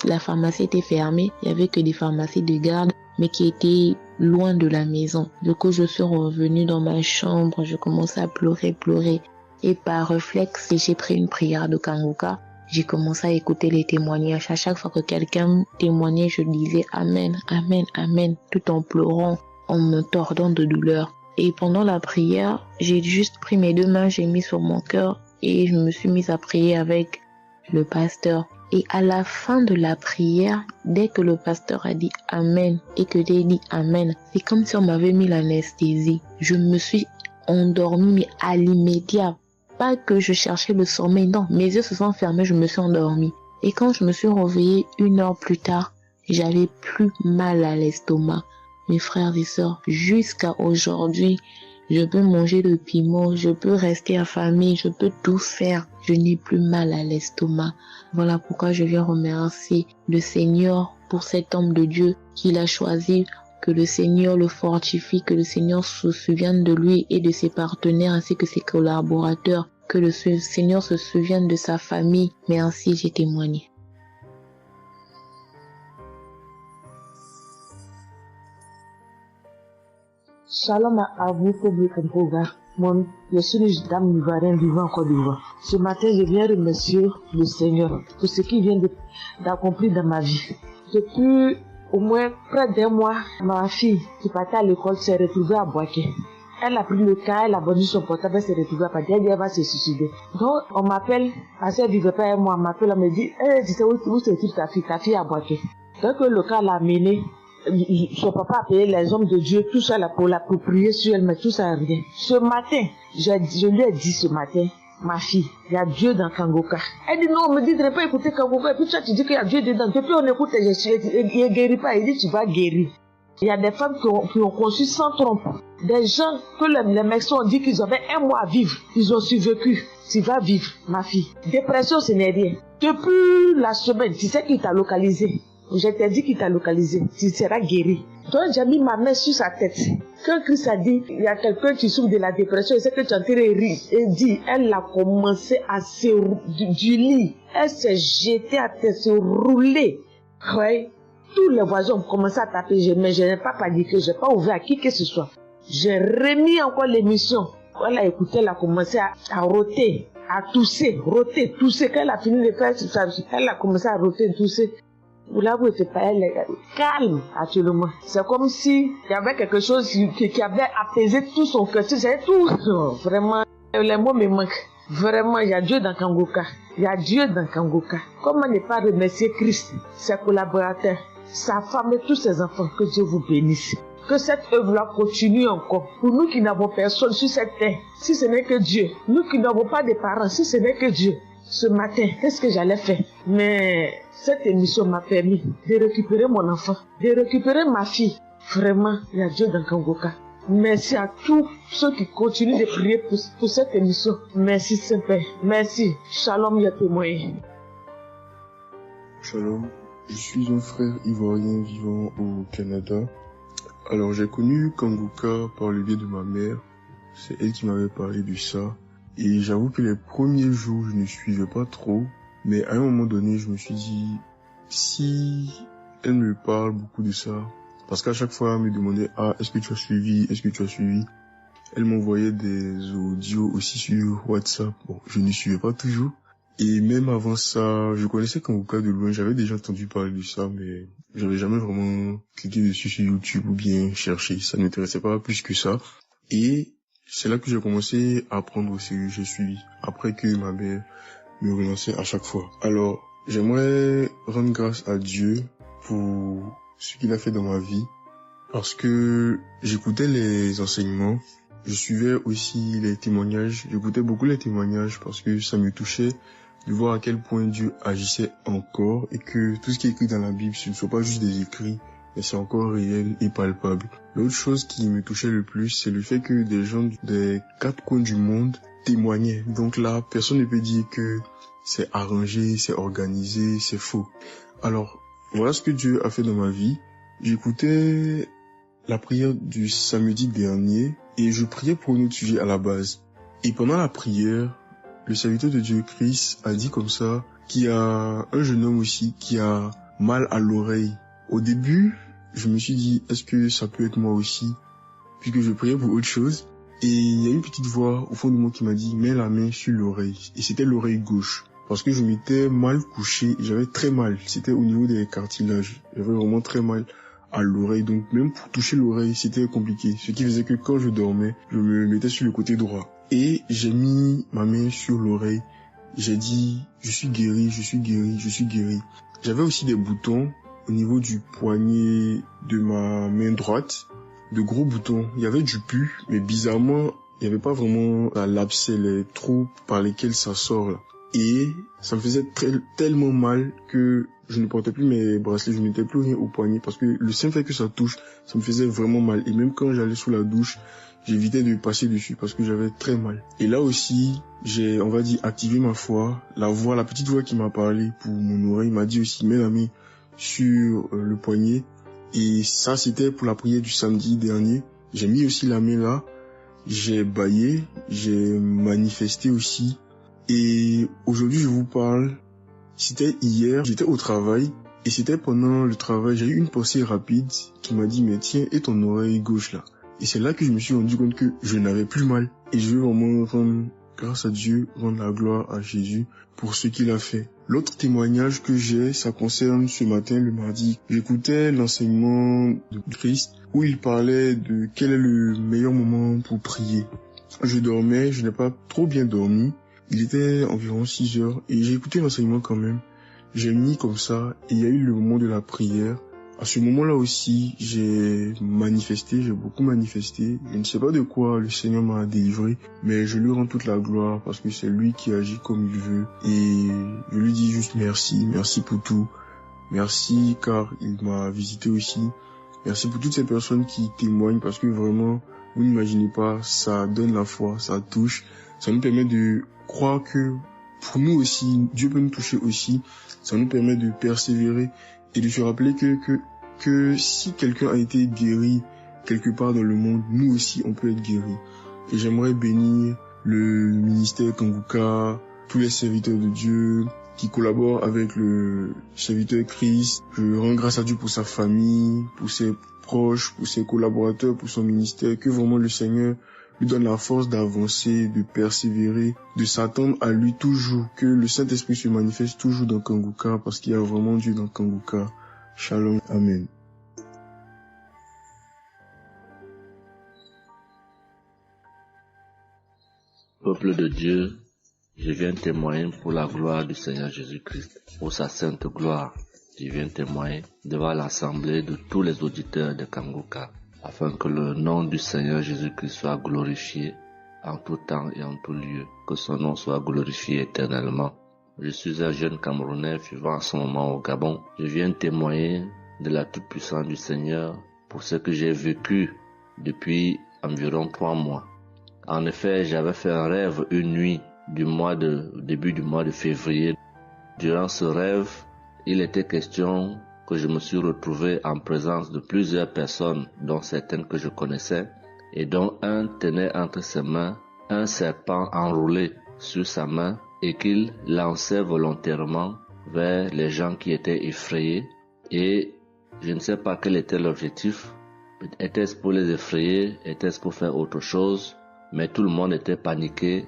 la pharmacie était fermée. Il y avait que des pharmacies de garde, mais qui étaient loin de la maison. Du coup, je suis revenue dans ma chambre, je commençais à pleurer. Et par réflexe, j'ai pris une prière de Kanguka. J'ai commencé à écouter les témoignages. À chaque fois que quelqu'un témoignait, je disais Amen, Amen, Amen, tout en pleurant, en me tordant de douleur. Et pendant la prière, j'ai juste pris mes 2 mains, j'ai mis sur mon cœur et je me suis mise à prier avec le pasteur. Et à la fin de la prière, dès que le pasteur a dit Amen et que j'ai dit Amen, c'est comme si on m'avait mis l'anesthésie. Je me suis endormie, mais à l'immédiat. Pas que je cherchais le sommeil, non, mes yeux se sont fermés, je me suis endormie. Et quand je me suis réveillée 1 heure plus tard, j'avais plus mal à l'estomac. Mes frères et sœurs, jusqu'à aujourd'hui, je peux manger le piment, je peux rester affamée, je peux tout faire. Je n'ai plus mal à l'estomac. Voilà pourquoi je viens remercier le Seigneur pour cet homme de Dieu qu'il a choisi. Que le Seigneur le fortifie, que le Seigneur se souvienne de lui et de ses partenaires ainsi que ses collaborateurs. Que le Seigneur se souvienne de sa famille. Merci, j'ai témoigné. Shalom à vous, public en programme. Moi, je suis une dame ivoirienne vivant en Côte d'Ivoire. Ce matin, je viens remercier le Seigneur pour ce qu'il vient d'accomplir dans ma vie. Depuis au moins près d'1 mois, ma fille qui partait à l'école s'est retrouvée à Boaké. Elle a pris le cas, elle a vendu son portable, elle s'est retrouvée à partir, elle va se suicider. Donc, on m'appelle, parce qu'elle vivait pas avec moi, on m'appelle, on me dit, tu sais où se trouve ta fille à Boaké. Dès que le cas l'a amené, son papa a payé les hommes de Dieu, tout ça là pour prier sur elle, mais tout ça rien. Ce matin, je lui ai dit ce matin, ma fille, il y a Dieu dans Kangoka. Elle dit non, on me dit de ne pas écouter Kangoka, et puis toi tu dis qu'il y a Dieu dedans. Depuis on écoute, il ne guérit pas, il dit tu vas guérir. Il y a des femmes qui ont conçu sans trompe. Des gens que les médecins ont dit qu'ils avaient 1 mois à vivre. Ils ont survécu. Tu vas vivre, ma fille. Dépression, ce n'est rien. Depuis la semaine, tu sais qui t'a localisé. Je t'ai dit qu'il t'a localisé. Tu seras guéri. Donc j'ai mis ma main sur sa tête. Quand Christ a dit, il y a quelqu'un qui souffre de la dépression, et c'est que tu es en train de rire. Et dit, elle a commencé à se du lit. Elle s'est jetée à terre, se rouler. Ouais. Tous les voisins ont commencé à taper, mais je n'ai pas paniqué, je n'ai pas ouvert à qui que ce soit. J'ai remis encore l'émission. Quand elle a écouté, elle a commencé à roter, à tousser. Quand elle a fini de faire ça, elle a commencé à roter, tousser. Vous l'avez fait pas, elle est calme actuellement. C'est comme si il y avait quelque chose qui avait apaisé tout son cœur. C'est tout. Vraiment, les mots me manquent. Vraiment, il y a Dieu dans Kangoka. Il y a Dieu dans Kangoka. Comment ne pas remercier Christ, ses collaborateurs, sa femme et tous ses enfants, que Dieu vous bénisse. Que cette œuvre-là continue encore. Pour nous qui n'avons personne sur cette terre, si ce n'est que Dieu. Nous qui n'avons pas de parents, si ce n'est que Dieu. Ce matin, qu'est-ce que j'allais faire? Mais cette émission m'a permis de récupérer mon enfant, de récupérer ma fille. Vraiment, il y a Dieu dans Kangoka. Merci à tous ceux qui continuent de prier pour cette émission. Merci Saint-Père. Merci. Shalom, il y a témoigné. Shalom. Je suis un frère ivoirien vivant au Canada. Alors j'ai connu Kangoka par le biais de ma mère. C'est elle qui m'avait parlé de ça. Et j'avoue que les premiers jours, je ne suivais pas trop. Mais à un moment donné, je me suis dit, si elle me parle beaucoup de ça, parce qu'à chaque fois, elle me demandait, est-ce que tu as suivi? Elle m'envoyait des audios aussi sur WhatsApp. Bon, je ne suivais pas toujours. Et même avant ça, je connaissais Kangoka de loin, j'avais déjà entendu parler de ça, mais j'avais jamais vraiment cliqué dessus sur YouTube ou bien cherché. Ça ne m'intéressait pas plus que ça. Et c'est là que j'ai commencé à prendre au sérieux, j'ai suivi. Après que ma mère me relançait à chaque fois. Alors, j'aimerais rendre grâce à Dieu pour ce qu'il a fait dans ma vie. Parce que j'écoutais les enseignements. Je suivais aussi les témoignages. J'écoutais beaucoup les témoignages parce que ça me touchait de voir à quel point Dieu agissait encore et que tout ce qui est écrit dans la Bible, ce ne sont pas juste des écrits, mais c'est encore réel et palpable. L'autre chose qui me touchait le plus, c'est le fait que des gens des 4 coins du monde témoignaient. Donc là, personne ne peut dire que c'est arrangé, c'est organisé, c'est faux. Alors, voilà ce que Dieu a fait dans ma vie. J'écoutais la prière du samedi dernier et je priais pour un autre sujet à la base. Et pendant la prière, le serviteur de Dieu, Christ, a dit comme ça qu'il y a un jeune homme aussi qui a mal à l'oreille. Au début, je me suis dit, est-ce que ça peut être moi aussi? Puisque je priais pour autre chose. Et il y a une petite voix au fond de moi qui m'a dit, mets la main sur l'oreille. Et c'était l'oreille gauche. Parce que je m'étais mal couché, j'avais très mal. C'était au niveau des cartilages. J'avais vraiment très mal à l'oreille. Donc même pour toucher l'oreille, c'était compliqué. Ce qui faisait que quand je dormais, je me mettais sur le côté droit. Et j'ai mis ma main sur l'oreille. J'ai dit, je suis guéri, je suis guéri, je suis guéri. J'avais aussi des boutons au niveau du poignet de ma main droite. De gros boutons. Il y avait du pus, mais bizarrement, il n'y avait pas vraiment l'abcès, les trous par lesquels ça sort là. Et ça me faisait tellement mal que je ne portais plus mes bracelets, je ne mettais plus rien au poignet parce que le simple fait que ça touche, ça me faisait vraiment mal. Et même quand j'allais sous la douche, j'évitais de passer dessus parce que j'avais très mal. Et là aussi, j'ai, on va dire, activé ma foi. La petite voix qui m'a parlé pour mon oreille m'a dit aussi, mets la main sur le poignet. Et ça, c'était pour la prière du samedi dernier. J'ai mis aussi la main là. J'ai bâillé, j'ai manifesté aussi. Et aujourd'hui, je vous parle. C'était hier, j'étais au travail. Et c'était pendant le travail, j'ai eu une pensée rapide qui m'a dit, mais tiens, et ton oreille gauche là? Et c'est là que je me suis rendu compte que je n'avais plus mal. Et je veux vraiment rendre grâce à Dieu, rendre la gloire à Jésus pour ce qu'il a fait. L'autre témoignage que j'ai, ça concerne ce matin, le mardi. J'écoutais l'enseignement de Christ où il parlait de quel est le meilleur moment pour prier. Je dormais, je n'ai pas trop bien dormi. Il était environ 6 heures et j'ai écouté l'enseignement quand même. j'ai mis comme ça, et il y a eu le moment de la prière. À ce moment-là aussi, j'ai beaucoup manifesté. Je ne sais pas de quoi le Seigneur m'a délivré, mais je lui rends toute la gloire parce que c'est lui qui agit comme il veut. Et je lui dis juste merci pour tout. Merci car il m'a visité aussi. Merci pour toutes ces personnes qui témoignent parce que vraiment, vous n'imaginez pas, ça donne la foi, ça touche. Ça nous permet de croire que pour nous aussi, Dieu peut nous toucher aussi. Ça nous permet de persévérer et de se rappeler que si quelqu'un a été guéri quelque part dans le monde, nous aussi on peut être guéri. Et j'aimerais bénir le ministère Kanguka, tous les serviteurs de Dieu qui collaborent avec le serviteur Christ. Je rends grâce à Dieu pour sa famille, pour ses proches, pour ses collaborateurs, pour son ministère, que vraiment le Seigneur lui donne la force d'avancer, de persévérer, de s'attendre à lui toujours, que le Saint-Esprit se manifeste toujours dans Kanguka parce qu'il y a vraiment Dieu dans Kanguka. Shalom, Amen. Peuple de Dieu, je viens témoigner pour la gloire du Seigneur Jésus-Christ, pour sa sainte gloire. Je viens témoigner devant l'assemblée de tous les auditeurs de Kanguka, afin que le nom du Seigneur Jésus-Christ soit glorifié en tout temps et en tout lieu, que son nom soit glorifié éternellement. Je suis un jeune Camerounais vivant en ce moment au Gabon. Je viens témoigner de la toute-puissance du Seigneur pour ce que j'ai vécu depuis environ 3 mois. En effet, j'avais fait un rêve une nuit début du mois de février. Durant ce rêve, il était question que je me suis retrouvé en présence de plusieurs personnes, dont certaines que je connaissais, et dont un tenait entre ses mains un serpent enroulé sur sa main et qu'il lançait volontairement vers les gens qui étaient effrayés. Et je ne sais pas quel était l'objectif. Était-ce pour les effrayer? Était-ce pour faire autre chose? Mais tout le monde était paniqué.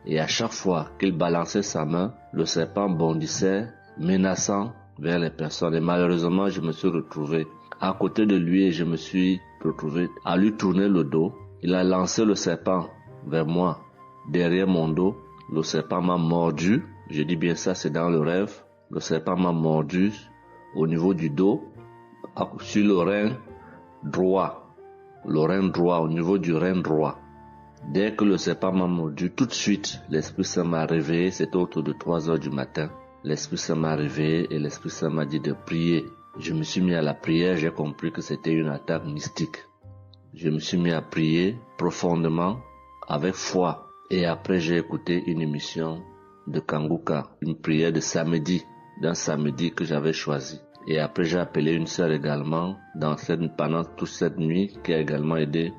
Et à chaque fois qu'il balançait sa main, le serpent bondissait, menaçant vers les personnes. Et malheureusement, je me suis retrouvé à côté de lui et je me suis retrouvé à lui tourner le dos. Il a lancé le serpent vers moi, derrière mon dos. Le serpent m'a mordu. Je dis bien ça, c'est dans le rêve. Le serpent m'a mordu au niveau du dos, sur le rein droit. Le rein droit, au niveau du rein droit. Dès que le serpent m'a mordu, tout de suite, l'Esprit Saint m'a réveillé. C'était autour de 3 heures du matin. L'Esprit Saint m'a réveillé et l'Esprit Saint m'a dit de prier. Je me suis mis à la prière, j'ai compris que c'était une attaque mystique. Je me suis mis à prier profondément, avec foi. Et après, j'ai écouté une émission de Kanguka, une prière de samedi, d'un samedi que j'avais choisi. Et après, j'ai appelé une sœur également pendant toute cette nuit qui a également aidé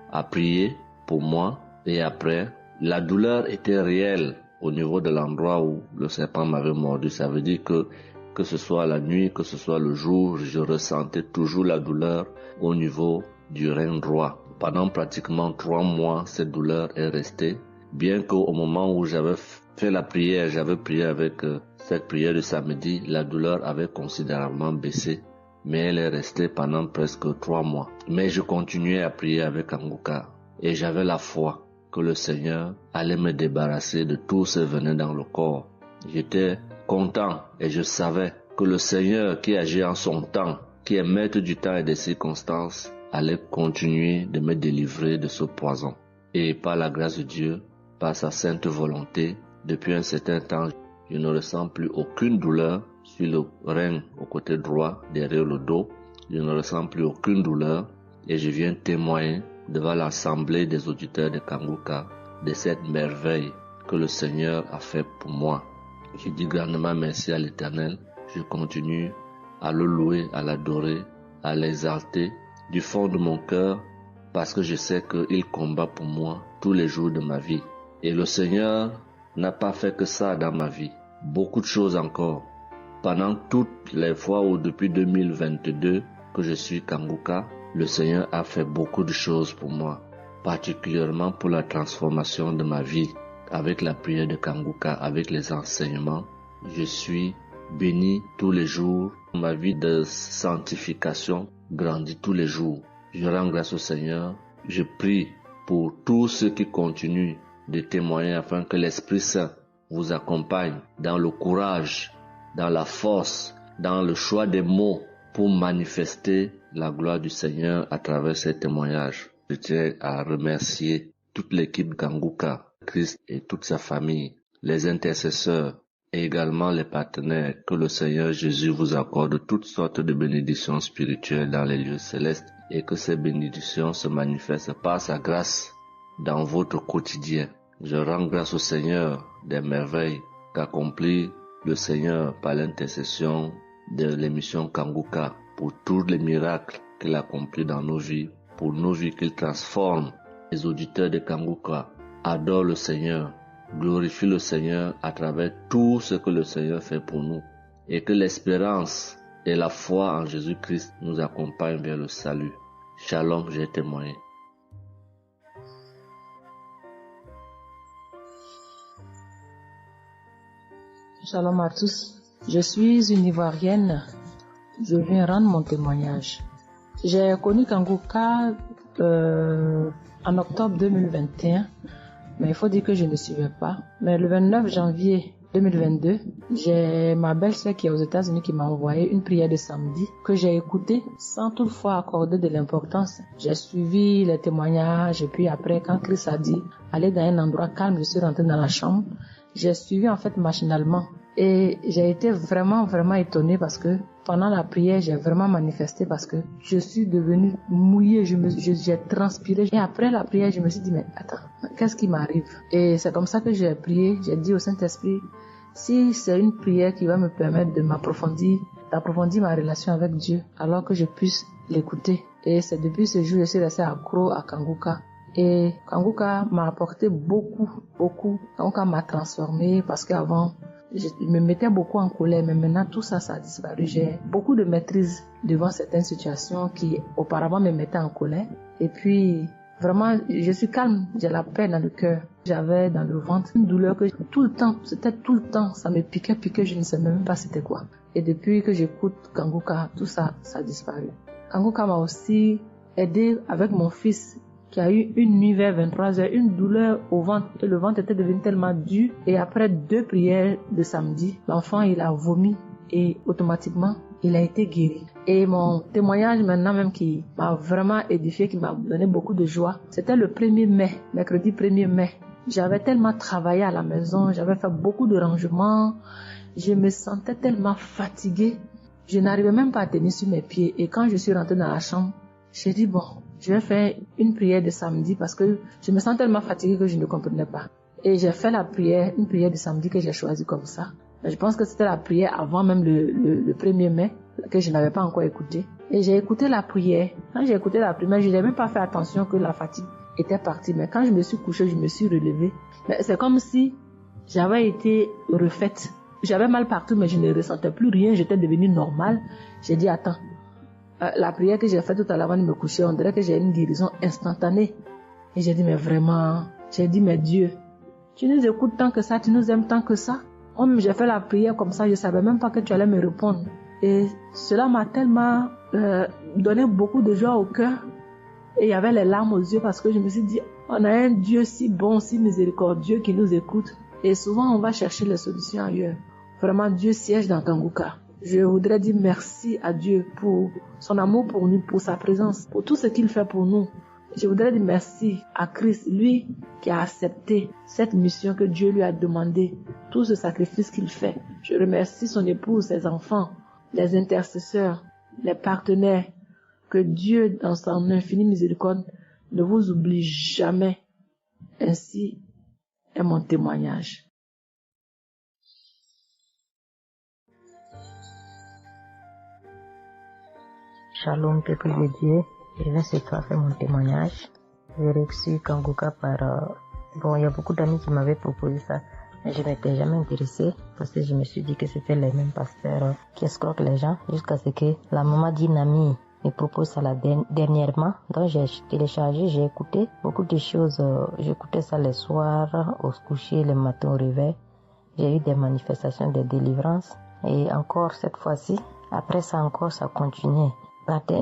à prier pour moi. Et après, la douleur était réelle au niveau de l'endroit où le serpent m'avait mordu. Ça veut dire que ce soit la nuit, que ce soit le jour, je ressentais toujours la douleur au niveau du rein droit. Pendant pratiquement 3 mois, cette douleur est restée. Bien qu'au moment où j'avais fait la prière, j'avais prié avec cette prière de samedi, la douleur avait considérablement baissé, mais elle est restée pendant presque 3 mois. Mais je continuais à prier avec Kanguka et j'avais la foi que le Seigneur allait me débarrasser de tout ce venin dans le corps. J'étais content et je savais que le Seigneur qui agit en son temps, qui est maître du temps et des circonstances, allait continuer de me délivrer de ce poison. Et par la grâce de Dieu, par sa sainte volonté, depuis un certain temps, je ne ressens plus aucune douleur sur le rein au côté droit, derrière le dos. Je ne ressens plus aucune douleur et je viens témoigner devant l'assemblée des auditeurs de Kanguka de cette merveille que le Seigneur a fait pour moi. Je dis grandement merci à l'Éternel. Je continue à le louer, à l'adorer, à l'exalter du fond de mon cœur parce que je sais qu'il combat pour moi tous les jours de ma vie. Et le Seigneur n'a pas fait que ça dans ma vie. Beaucoup de choses encore. Pendant toutes les fois où depuis 2022 que je suis Kanguka, le Seigneur a fait beaucoup de choses pour moi, particulièrement pour la transformation de ma vie. Avec la prière de Kanguka, avec les enseignements, je suis béni tous les jours. Ma vie de sanctification grandit tous les jours. Je rends grâce au Seigneur. Je prie pour tous ceux qui continuent de témoigner afin que l'Esprit Saint vous accompagne dans le courage dans la force, dans le choix des mots pour manifester la gloire du Seigneur à travers ces témoignages. Je tiens à remercier toute l'équipe Kanguka, Christ et toute sa famille, les intercesseurs et également les partenaires. Que le Seigneur Jésus vous accorde toutes sortes de bénédictions spirituelles dans les lieux célestes et que ces bénédictions se manifestent par sa grâce dans votre quotidien. Je rends grâce au Seigneur des merveilles qu'accomplit le Seigneur par l'intercession de l'émission Kanguka pour tous les miracles qu'il accomplit dans nos vies, pour nos vies qu'il transforme. Les auditeurs de Kanguka adorent le Seigneur, glorifient le Seigneur à travers tout ce que le Seigneur fait pour nous et que l'espérance et la foi en Jésus-Christ nous accompagnent vers le salut. Shalom, j'ai témoigné. Shalom à tous. Je suis une Ivoirienne. Je viens rendre mon témoignage. J'ai connu Kanguka en octobre 2021, mais il faut dire que je ne suivais pas. Mais le 29 janvier 2022, j'ai ma belle-sœur qui est aux États-Unis qui m'a envoyé une prière de samedi que j'ai écoutée sans toutefois accorder de l'importance. J'ai suivi les témoignages et puis après, quand Christ a dit aller dans un endroit calme, je suis rentrée dans la chambre. J'ai suivi en fait machinalement et j'ai été vraiment étonnée parce que pendant la prière, j'ai vraiment manifesté parce que je suis devenue mouillée, j'ai transpiré. Et après la prière, je me suis dit, mais attends, qu'est-ce qui m'arrive? Et c'est comme ça que j'ai prié, j'ai dit au Saint-Esprit, si c'est une prière qui va me permettre de d'approfondir ma relation avec Dieu, alors que je puisse l'écouter. Et c'est depuis ce jour que je suis restée accro à Kanguka. Et Kanguka m'a apporté beaucoup. Kanguka m'a transformée parce qu'avant, je me mettais beaucoup en colère, mais maintenant tout ça a disparu. J'ai beaucoup de maîtrise devant certaines situations qui auparavant me mettaient en colère. Et puis, vraiment, je suis calme, j'ai la paix dans le cœur. J'avais dans le ventre une douleur que c'était tout le temps, ça me piquait, je ne sais même pas c'était quoi. Et depuis que j'écoute Kanguka, tout ça a disparu. Kanguka m'a aussi aidé avec mon fils qui a eu une nuit vers 23h, une douleur au ventre, et le ventre était devenu tellement dur. Et après 2 prières de samedi, l'enfant il a vomi et automatiquement il a été guéri. Et mon témoignage maintenant même qui m'a vraiment édifié, qui m'a donné beaucoup de joie, c'était le 1er mai, mercredi 1er mai. J'avais tellement travaillé à la maison, j'avais fait beaucoup de rangements, je me sentais tellement fatiguée, je n'arrivais même pas à tenir sur mes pieds. Et quand je suis rentrée dans la chambre, j'ai dit bon, je vais faire une prière de samedi parce que je me sens tellement fatiguée que je ne comprenais pas. Et j'ai fait une prière de samedi que j'ai choisie comme ça. Je pense que c'était la prière avant même le 1er mai que je n'avais pas encore écouté. Et j'ai écouté la prière. Quand j'ai écouté la prière, je n'avais même pas fait attention que la fatigue était partie. Mais quand je me suis couchée, je me suis relevée. Mais c'est comme si j'avais été refaite. J'avais mal partout, mais je ne ressentais plus rien. J'étais devenue normale. J'ai dit, attends. La prière que j'ai faite tout à l'heure avant de me coucher, on dirait que j'ai une guérison instantanée. Et j'ai dit, mais vraiment, mais Dieu, tu nous écoutes tant que ça, tu nous aimes tant que ça. J'ai fait la prière comme ça, je savais même pas que tu allais me répondre. Et cela m'a tellement donné beaucoup de joie au cœur. Et il y avait les larmes aux yeux parce que je me suis dit, on a un Dieu si bon, si miséricordieux qui nous écoute. Et souvent, on va chercher les solutions ailleurs. Vraiment, Dieu siège dans Kanguka. Je voudrais dire merci à Dieu pour son amour pour nous, pour sa présence, pour tout ce qu'il fait pour nous. Je voudrais dire merci à Christ, lui qui a accepté cette mission que Dieu lui a demandé, tout ce sacrifice qu'il fait. Je remercie son épouse, ses enfants, les intercesseurs, les partenaires. Que Dieu, dans son infinie miséricorde, ne vous oublie jamais. Ainsi est mon témoignage. Shalom, peuple de Dieu. Je vais ce soir faire mon témoignage. J'ai reçu Kanguka par... il y a beaucoup d'amis qui m'avaient proposé ça. Mais je n'étais jamais intéressée parce que je me suis dit que c'était les mêmes pasteurs qui escroquent les gens jusqu'à ce que la maman d'une amie me propose ça dernièrement. Donc j'ai téléchargé, j'ai écouté beaucoup de choses. J'écoutais ça les soirs, au coucher, le matin au réveil. J'ai eu des manifestations de délivrance. Et encore cette fois-ci, après ça encore, ça continuait.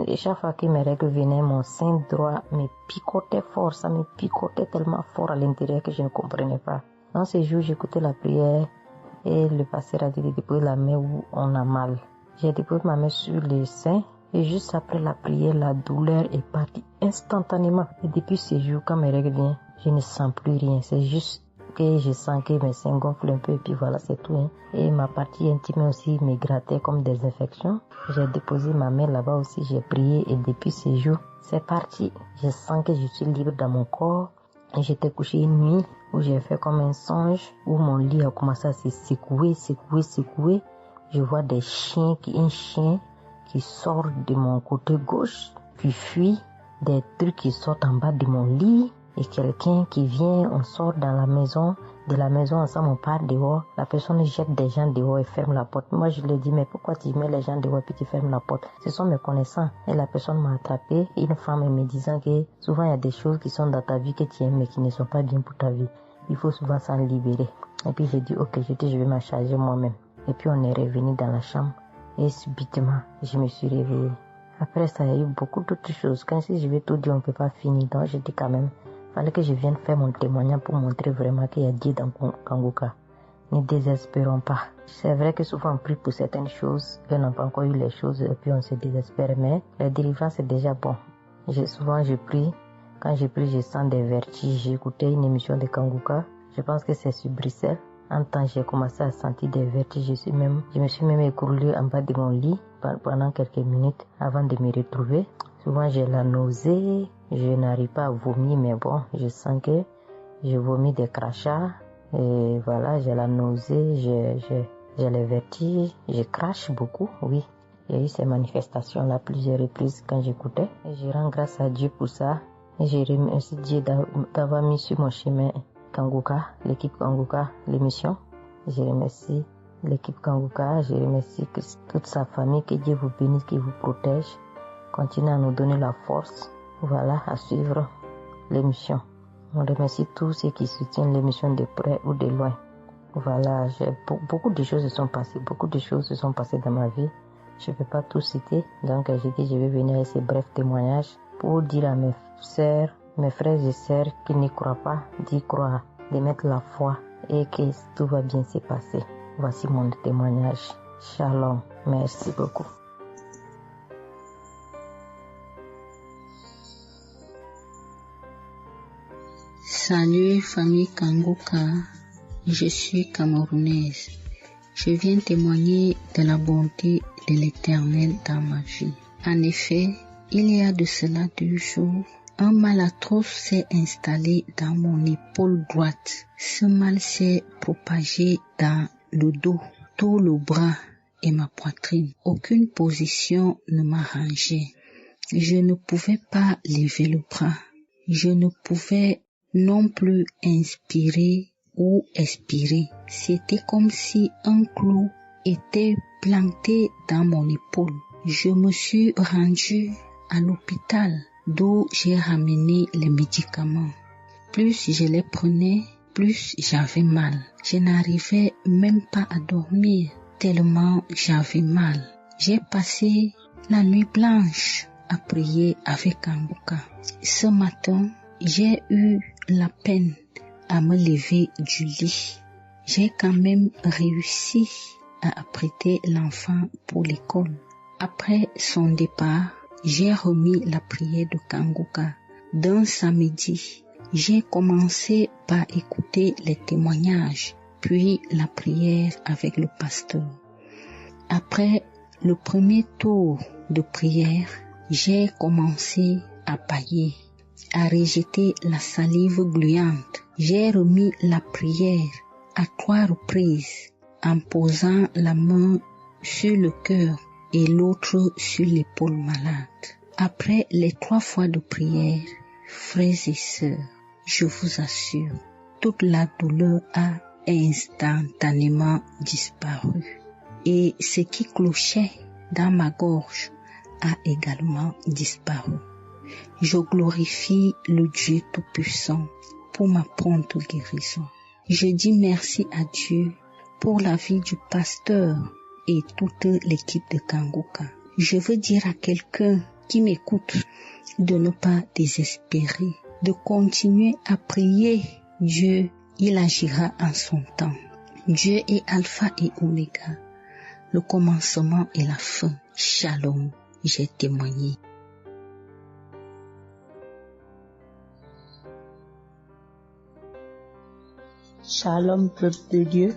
Et chaque fois que mes règles venaient, mon sein droit me picotait fort. Ça me picotait tellement fort à l'intérieur que je ne comprenais pas. Dans ces jours, j'écoutais la prière et le pasteur a dit de déposer la main où on a mal. J'ai déposé ma main sur les seins et juste après la prière, la douleur est partie instantanément. Et depuis ce jour, quand mes règles viennent, je ne sens plus rien. C'est juste que je sens que mes seins gonflent un peu et puis voilà, c'est tout. Hein. Et ma partie intime aussi me grattait comme des infections. J'ai déposé ma main là-bas aussi, j'ai prié et depuis ce jour, c'est parti. Je sens que je suis libre dans mon corps. Et j'étais couché une nuit où j'ai fait comme un songe, où mon lit a commencé à se secouer. Je vois un chien qui sort de mon côté gauche, qui fuit, des trucs qui sortent en bas de mon lit, et quelqu'un qui vient, on sort dans la maison, de la maison ensemble, on part dehors, la personne jette des gens dehors et ferme la porte. Moi je lui ai dit, mais pourquoi tu mets les gens dehors et puis tu fermes la porte? Ce sont mes connaissants. Et la personne m'a attrapé, une femme me disant que souvent il y a des choses qui sont dans ta vie que tu aimes mais qui ne sont pas bien pour ta vie. Il faut souvent s'en libérer. Et puis j'ai dit, ok, je vais m'en charger moi-même. Et puis on est revenu dans la chambre et subitement je me suis réveillée. Après ça, il y a eu beaucoup d'autres choses. Quand si je vais tout dire, on ne peut pas finir. Donc je dis quand même, il fallait que je vienne faire mon témoignage pour montrer vraiment qu'il y a Dieu dans Kanguka. Ne désespérons pas. C'est vrai que souvent on prie pour certaines choses, et on n'a pas encore eu les choses et puis on se désespère. Mais la délivrance c'est déjà bon. Souvent je prie. Quand je prie, je sens des vertiges. J'ai écouté une émission de Kanguka. Je pense que c'est sur Bruxelles. En temps, j'ai commencé à sentir des vertiges. Je me suis même écroulée en bas de mon lit pendant quelques minutes avant de me retrouver. Souvent, j'ai la nausée. Je n'arrive pas à vomir, mais bon, je sens que je vomis des crachats. Et voilà, j'ai la nausée, j'ai les vertiges. Je crache beaucoup, oui. Il y a eu ces manifestations-là plusieurs reprises quand j'écoutais. Et je rends grâce à Dieu pour ça. Et je remercie Dieu d'avoir mis sur mon chemin Kanguka, l'équipe Kanguka, l'émission. Je remercie l'équipe Kanguka, je remercie toute sa famille, que Dieu vous bénisse, qu'il vous protège. Continuez à nous donner la force, voilà, à suivre l'émission. On remercie tous ceux qui soutiennent l'émission de près ou de loin. Voilà, beaucoup de choses se sont passées dans ma vie. Je ne peux pas tout citer, donc j'ai dit je vais venir avec ces brefs témoignages pour dire à mes sœurs, mes frères et sœurs qui n'y croient pas, d'y croire, de mettre la foi et que tout va bien se passer. Voici mon témoignage. Shalom. Merci beaucoup. Salut famille Kanguka, je suis camerounaise. Je viens témoigner de la bonté de l'Éternel dans ma vie. En effet, il y a de cela 2 jours, un mal atroce s'est installé dans mon épaule droite. Ce mal s'est propagé dans le dos, tout le bras et ma poitrine. Aucune position ne m'arrangeait. Je ne pouvais pas lever le bras. Je ne pouvais non plus inspirer ou expirer. C'était comme si un clou était planté dans mon épaule. Je me suis rendue à l'hôpital d'où j'ai ramené les médicaments. Plus je les prenais, plus j'avais mal. Je n'arrivais même pas à dormir tellement j'avais mal. J'ai passé la nuit blanche à prier avec Kanguka. Ce matin, j'ai eu la peine à me lever du lit. J'ai quand même réussi à apprêter l'enfant pour l'école. Après son départ, j'ai remis la prière de Kanguka. D'un samedi, j'ai commencé par écouter les témoignages, puis la prière avec le pasteur. Après le premier tour de prière, j'ai commencé à bâiller, à rejeter la salive gluante. J'ai remis la prière à 3 reprises en posant la main sur le cœur et l'autre sur l'épaule malade. Après les 3 fois de prière, frères et sœurs, je vous assure, toute la douleur a instantanément disparu. Et ce qui clochait dans ma gorge a également disparu. Je glorifie le Dieu Tout-Puissant pour ma prompte guérison. Je dis merci à Dieu pour la vie du pasteur et toute l'équipe de Kanguka. Je veux dire à quelqu'un qui m'écoute de ne pas désespérer, de continuer à prier. Dieu, il agira en son temps. Dieu est alpha et oméga, le commencement et la fin. Shalom, j'ai témoigné. Shalom, peuple de Dieu.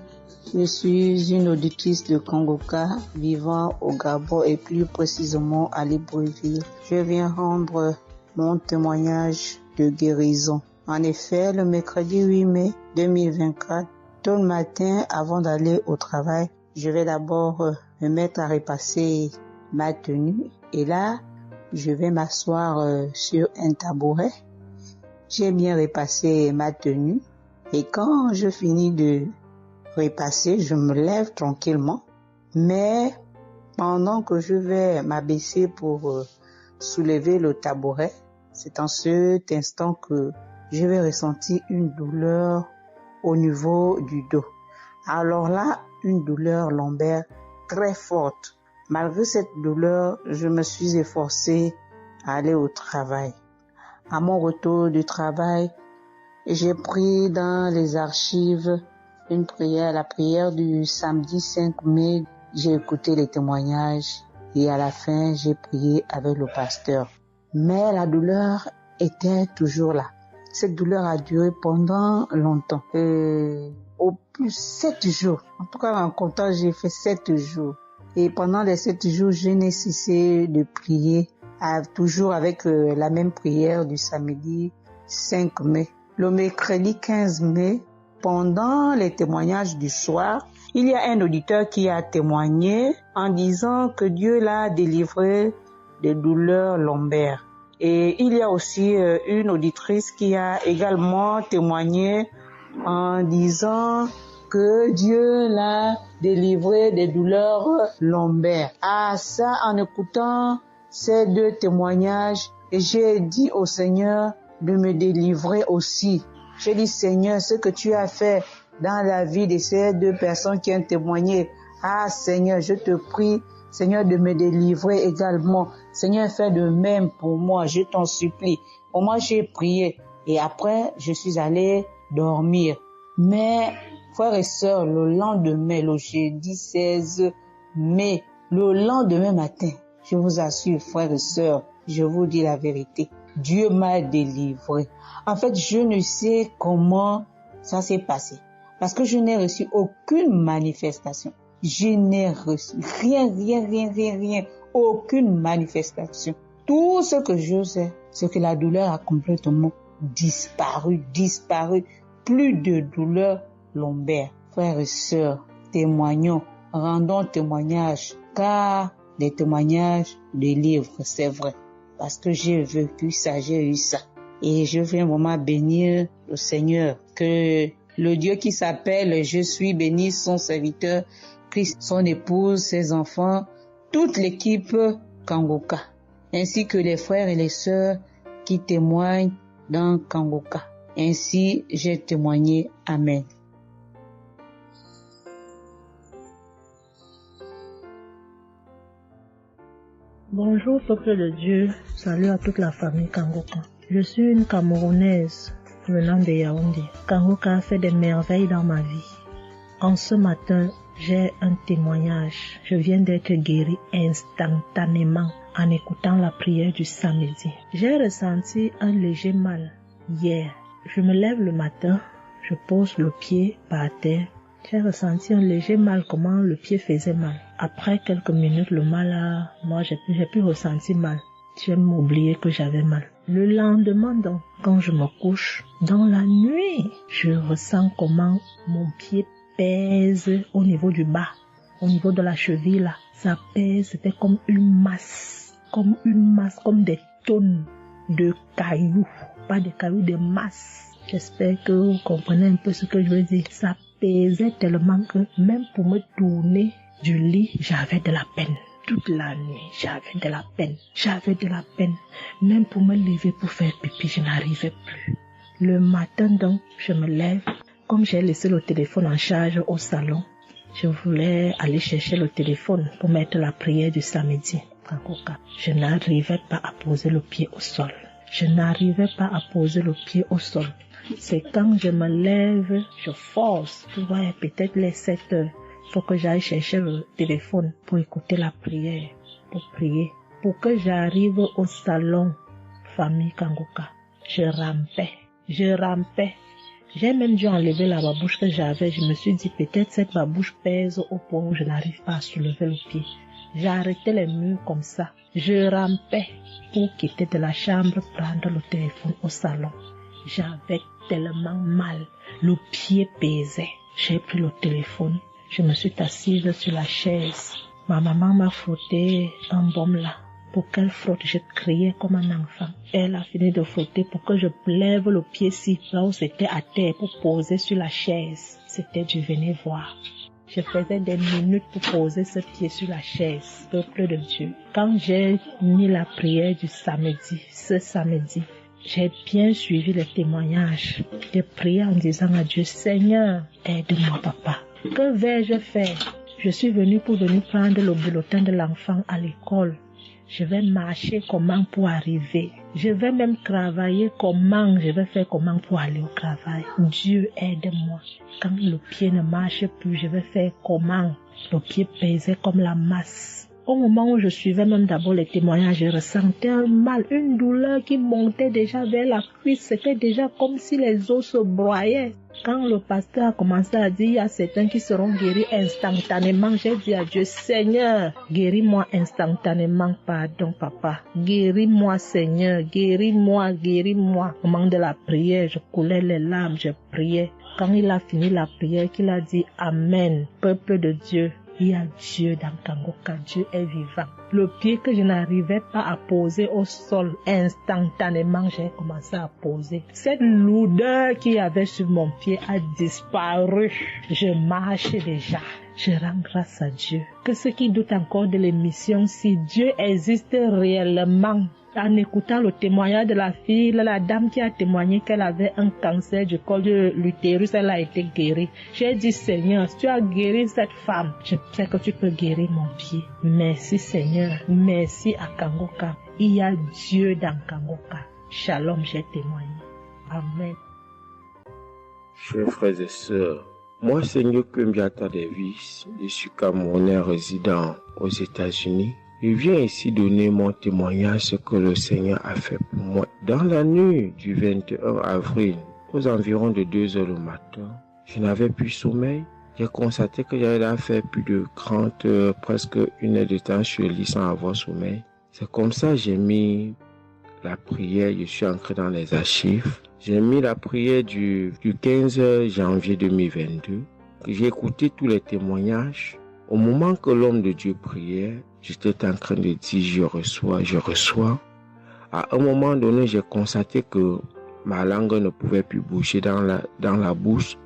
Je suis une auditrice de Kangoka vivant au Gabon et plus précisément à Libreville. Je viens rendre mon témoignage de guérison. En effet, le mercredi 8 mai 2024, tôt le matin avant d'aller au travail, je vais d'abord me mettre à repasser ma tenue et là, je vais m'asseoir sur un tabouret. J'ai bien repassé ma tenue et quand je finis de repasser, je me lève tranquillement. Mais pendant que je vais m'abaisser pour soulever le tabouret, c'est en cet instant que je vais ressentir une douleur au niveau du dos. Alors là, une douleur lombaire très forte. Malgré cette douleur, je me suis efforcée à aller au travail. À mon retour du travail, j'ai pris dans les archives une prière, la prière du samedi 5 mai. J'ai écouté les témoignages et à la fin, j'ai prié avec le pasteur. Mais la douleur était toujours là. Cette douleur a duré pendant longtemps. Au plus 7 jours. En tout cas, en comptant, j'ai fait 7 jours. Et pendant les 7 jours, je n'ai cessé de prier, toujours avec la même prière du samedi 5 mai. Le mercredi 15 mai, pendant les témoignages du soir, il y a un auditeur qui a témoigné en disant que Dieu l'a délivré des douleurs lombaires. Et il y a aussi une auditrice qui a également témoigné en disant que Dieu l'a délivré des douleurs lombaires. Ah, ça, en écoutant ces deux témoignages, j'ai dit au Seigneur de me délivrer aussi. J'ai dit, Seigneur, ce que tu as fait dans la vie de ces deux personnes qui ont témoigné, ah Seigneur, je te prie, Seigneur, de me délivrer également. Seigneur, fais de même pour moi, je t'en supplie. Pour moi, j'ai prié et après, je suis allé dormir. Mais, frères et sœurs, le lendemain, le jeudi 16 mai, le lendemain matin, je vous assure, frères et sœurs, je vous dis la vérité, Dieu m'a délivré. En fait, je ne sais comment ça s'est passé. Parce que je n'ai reçu aucune manifestation. Je n'ai reçu rien, aucune manifestation. Tout ce que je sais, c'est que la douleur a complètement disparu. Plus de douleur lombaire. Frères et sœurs, témoignons, rendons témoignage, car des témoignages délivrent, c'est vrai. Parce que j'ai vécu ça, j'ai eu ça. Et je viens vraiment bénir le Seigneur, que le Dieu qui s'appelle Je suis béni, son serviteur, Christ, son épouse, ses enfants, toute l'équipe Kangoka, ainsi que les frères et les sœurs qui témoignent dans Kangoka. Ainsi, j'ai témoigné. Amen. Bonjour peuple de Dieu, salut à toute la famille Kangoka. Je suis une Camerounaise venant de Yaoundé. Kangoka a fait des merveilles dans ma vie. En ce matin, j'ai un témoignage. Je viens d'être guérie instantanément en écoutant la prière du samedi. J'ai ressenti un léger mal hier. Je me lève le matin, je pose le pied par terre. J'ai ressenti un léger mal, comment le pied faisait mal. Après quelques minutes, le mal moi j'ai plus ressenti mal. J'ai oublié que j'avais mal. Le lendemain donc, quand je me couche, dans la nuit, je ressens comment mon pied pèse au niveau du bas, au niveau de la cheville là. Ça pèse, c'était comme une masse, comme des tonnes de cailloux. Pas des cailloux, des masses. J'espère que vous comprenez un peu ce que je veux dire. Ça pesait tellement que même pour me tourner du lit, j'avais de la peine. Toute la nuit, j'avais de la peine. Même pour me lever pour faire pipi, je n'arrivais plus. Le matin donc, je me lève. Comme j'ai laissé le téléphone en charge au salon, je voulais aller chercher le téléphone pour mettre la prière du samedi. Je n'arrivais pas à poser le pied au sol. C'est quand je me lève, je force. Tu vois, peut-être les 7 heures. Il faut que j'aille chercher le téléphone pour écouter la prière, pour prier. Pour que j'arrive au salon, famille Kanguka, je rampais. J'ai même dû enlever la babouche que j'avais. Je me suis dit, peut-être cette babouche pèse au point où je n'arrive pas à soulever le pied. J'ai arrêté les murs comme ça. Je rampais pour quitter de la chambre, prendre le téléphone au salon. J'avais tellement mal. Le pied pesait. J'ai pris le téléphone. Je me suis assise sur la chaise. Ma maman m'a frotté un baume là. Pour qu'elle frotte, je criais comme un enfant. Elle a fini de frotter pour que je lève le pied-ci, là où c'était à terre, pour poser sur la chaise. C'était du venez voir. Je faisais des minutes pour poser ce pied sur la chaise, peuple de Dieu. Quand j'ai mis la prière du samedi, ce samedi, j'ai bien suivi les témoignages. J'ai prié en disant à Dieu, Seigneur, aide-moi papa. Que vais-je faire? Je suis venue pour venir prendre le bulletin de l'enfant à l'école. Je vais marcher comment pour arriver. Je vais même travailler comment. Je vais faire comment pour aller au travail. Dieu aide-moi. Quand le pied ne marche plus, je vais faire comment. Le pied pesait comme la masse. Au moment où je suivais même d'abord les témoignages, je ressentais un mal, une douleur qui montait déjà vers la cuisse. C'était déjà comme si les os se broyaient. Quand le pasteur a commencé à dire, il y a certains qui seront guéris instantanément, j'ai dit à Dieu, Seigneur, guéris-moi instantanément, pardon papa. Guéris-moi Seigneur, guéris-moi. Au moment de la prière, je coulais les larmes, je priais. Quand il a fini la prière, qu'il a dit Amen, peuple de Dieu. Il y a Dieu dans Kanguka, Dieu est vivant. Le pied que je n'arrivais pas à poser au sol, instantanément, j'ai commencé à poser. Cette lourdeur qu'il y avait sur mon pied a disparu. Je marche déjà. Je rends grâce à Dieu. Que ceux qui doutent encore de l'émission, si Dieu existe réellement, en écoutant le témoignage de la fille, la dame qui a témoigné qu'elle avait un cancer du col de l'utérus, elle a été guérie. J'ai dit, Seigneur, si tu as guéri cette femme, je sais que tu peux guérir mon pied. Merci Seigneur, merci à Kanguka. Il y a Dieu dans Kanguka. Shalom, j'ai témoigné. Amen. Chers frères et sœurs, moi, Seigneur Kumbiata Davis, je suis Camerounais résident aux États-Unis. Je viens ici donner mon témoignage ce que le Seigneur a fait pour moi. Dans la nuit du 21 avril, aux environs de 2 heures le matin, je n'avais plus sommeil. J'ai constaté que j'avais fait plus de 30 heures, presque 1 heure de temps sur le lit sans avoir sommeil. C'est comme ça que j'ai mis la prière, je suis entré dans les archives. J'ai mis la prière du 15 janvier 2022. J'ai écouté tous les témoignages. Au moment que l'homme de Dieu priait, j'étais en train de dire je reçois. À un moment donné, j'ai constaté que ma langue ne pouvait plus bouger dans la bouche.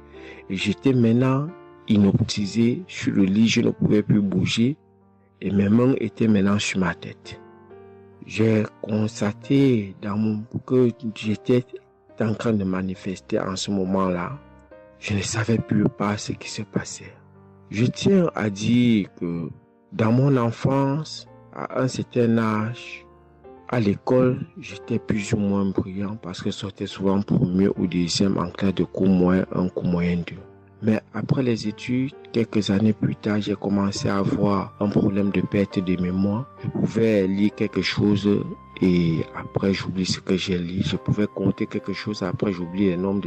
Et j'étais maintenant inoptisé sur le lit, je ne pouvais plus bouger. Et mes mains étaient maintenant sur ma tête. J'ai constaté que j'étais en train de manifester en ce moment-là. Je ne savais plus pas ce qui se passait. Je tiens à dire que dans mon enfance, à un certain âge, à l'école, j'étais plus ou moins brillant parce que je sortais souvent premier ou deuxième en classe de cours moyen 1, cours moyen 2. Mais après les études, quelques années plus tard, j'ai commencé à avoir un problème de perte de mémoire. Je pouvais lire quelque chose et après j'oublie ce que j'ai lu. Je pouvais compter quelque chose, après j'oublie le nombre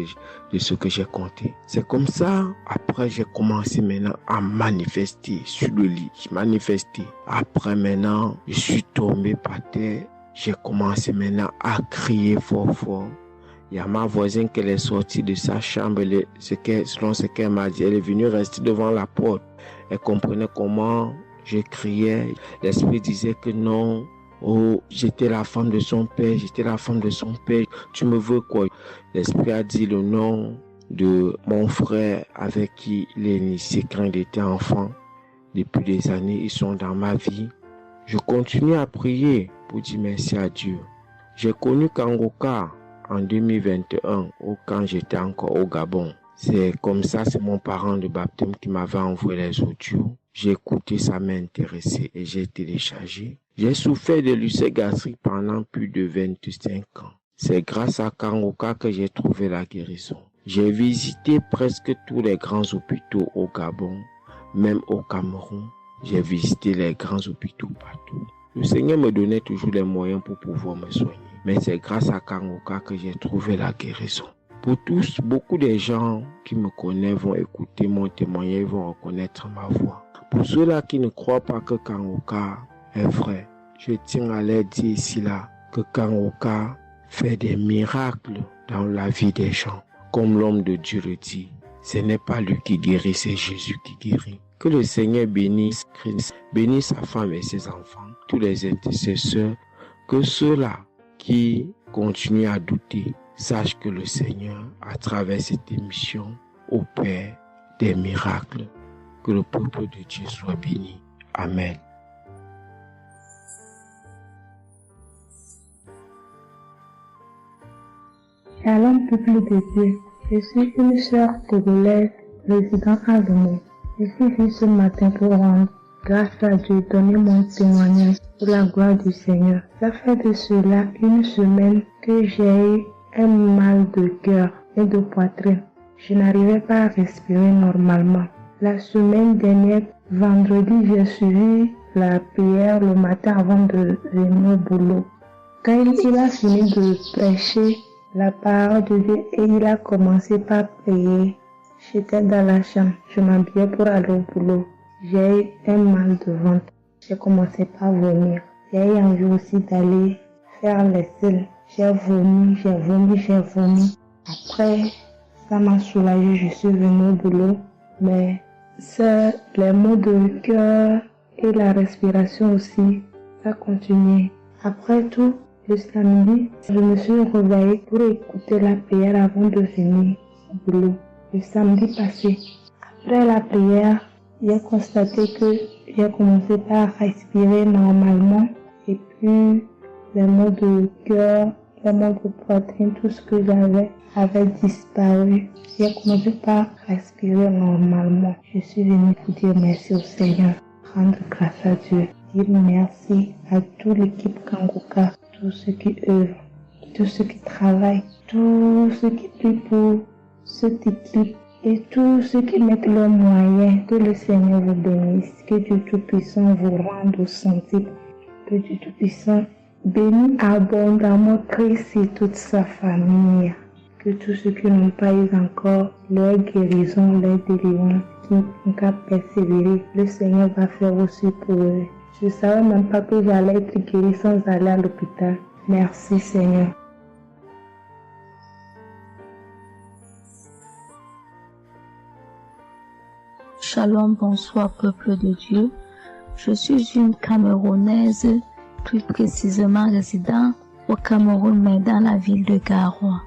de ce que j'ai compté. C'est comme ça, après j'ai commencé maintenant à manifester sur le lit. Je manifestais. Après maintenant, je suis tombé par terre. J'ai commencé maintenant à crier fort fort. Il y a ma voisine qui est sortie de sa chambre, selon ce qu'elle m'a dit, elle est venue rester devant la porte. Elle comprenait comment je criais. L'esprit disait que non, oh, j'étais la femme de son père, tu me veux quoi? L'esprit a dit le nom de mon frère avec qui il est initié quand il était enfant. Depuis des années, ils sont dans ma vie. Je continue à prier pour dire merci à Dieu. J'ai connu Kanguka en 2021, quand j'étais encore au Gabon. C'est comme ça, c'est mon parent de baptême qui m'avait envoyé les audios. J'ai écouté, ça m'a intéressé et j'ai téléchargé. J'ai souffert de l'ulcère gastrique pendant plus de 25 ans. C'est grâce à Kangoka que j'ai trouvé la guérison. J'ai visité presque tous les grands hôpitaux au Gabon, même au Cameroun. J'ai visité les grands hôpitaux partout. Le Seigneur me donnait toujours les moyens pour pouvoir me soigner. Mais c'est grâce à Kangoka que j'ai trouvé la guérison. Pour tous, beaucoup de gens qui me connaissent vont écouter mon témoignage, vont reconnaître ma voix. Pour ceux-là qui ne croient pas que Kangoka est vrai, je tiens à leur dire ici là que Kangoka fait des miracles dans la vie des gens. Comme l'homme de Dieu le dit, ce n'est pas lui qui guérit, c'est Jésus qui guérit. Que le Seigneur bénisse Christ, bénisse sa femme et ses enfants, tous les intercesseurs, que ceux-là qui continuent à douter sachent que le Seigneur, à travers cette émission, opère des miracles. Que le peuple de Dieu soit béni. Amen. Shalom, peuple de Dieu. Je suis une sœur togolaise résidant à Lomé. Je suis venue ce matin pour rendre grâce à Dieu, donner mon témoignage pour la gloire du Seigneur. Ça fait de cela une semaine que j'ai eu un mal de cœur et de poitrine. Je n'arrivais pas à respirer normalement. La semaine dernière, vendredi, j'ai suivi la prière le matin avant de venir au boulot. Quand il a fini de prêcher la parole de Dieu et il a commencé par prier, j'étais dans la chambre, je m'habillais pour aller au boulot. J'ai eu un mal de ventre. J'ai commencé par vomir. J'ai eu envie aussi d'aller faire les selles. J'ai vomi. Après, ça m'a soulagé, je suis venue au boulot. Mais les maux de cœur et la respiration aussi, ça continuait. Après tout, le samedi, je me suis réveillée pour écouter la prière avant de venir au boulot. Le samedi passé, après la prière, j'ai constaté que j'ai commencé par respirer normalement et puis les maux de cœur, les maux de poitrine, tout ce que j'avais avait disparu. J'ai commencé par respirer normalement. Je suis venue pour dire merci au Seigneur, rendre grâce à Dieu, dire merci à toute l'équipe Kangoka, tous ceux qui œuvrent, tous ceux qui travaillent, tous ceux qui prient pour cette équipe et tous ceux qui mettent leurs moyens. Que le Seigneur vous bénisse, que Dieu Tout-Puissant vous rende santé, que Dieu Tout-Puissant bénisse abondamment Christ et toute sa famille. Que tous ceux qui n'ont pas eu encore leur guérison, leur délivrance, qui n'ont qu'à persévérer, le Seigneur va faire aussi pour eux. Je ne savais même pas que j'allais être guérie sans aller à l'hôpital. Merci Seigneur. Shalom, bonsoir peuple de Dieu. Je suis une Camerounaise, plus précisément résident au Cameroun, mais dans la ville de Garoua.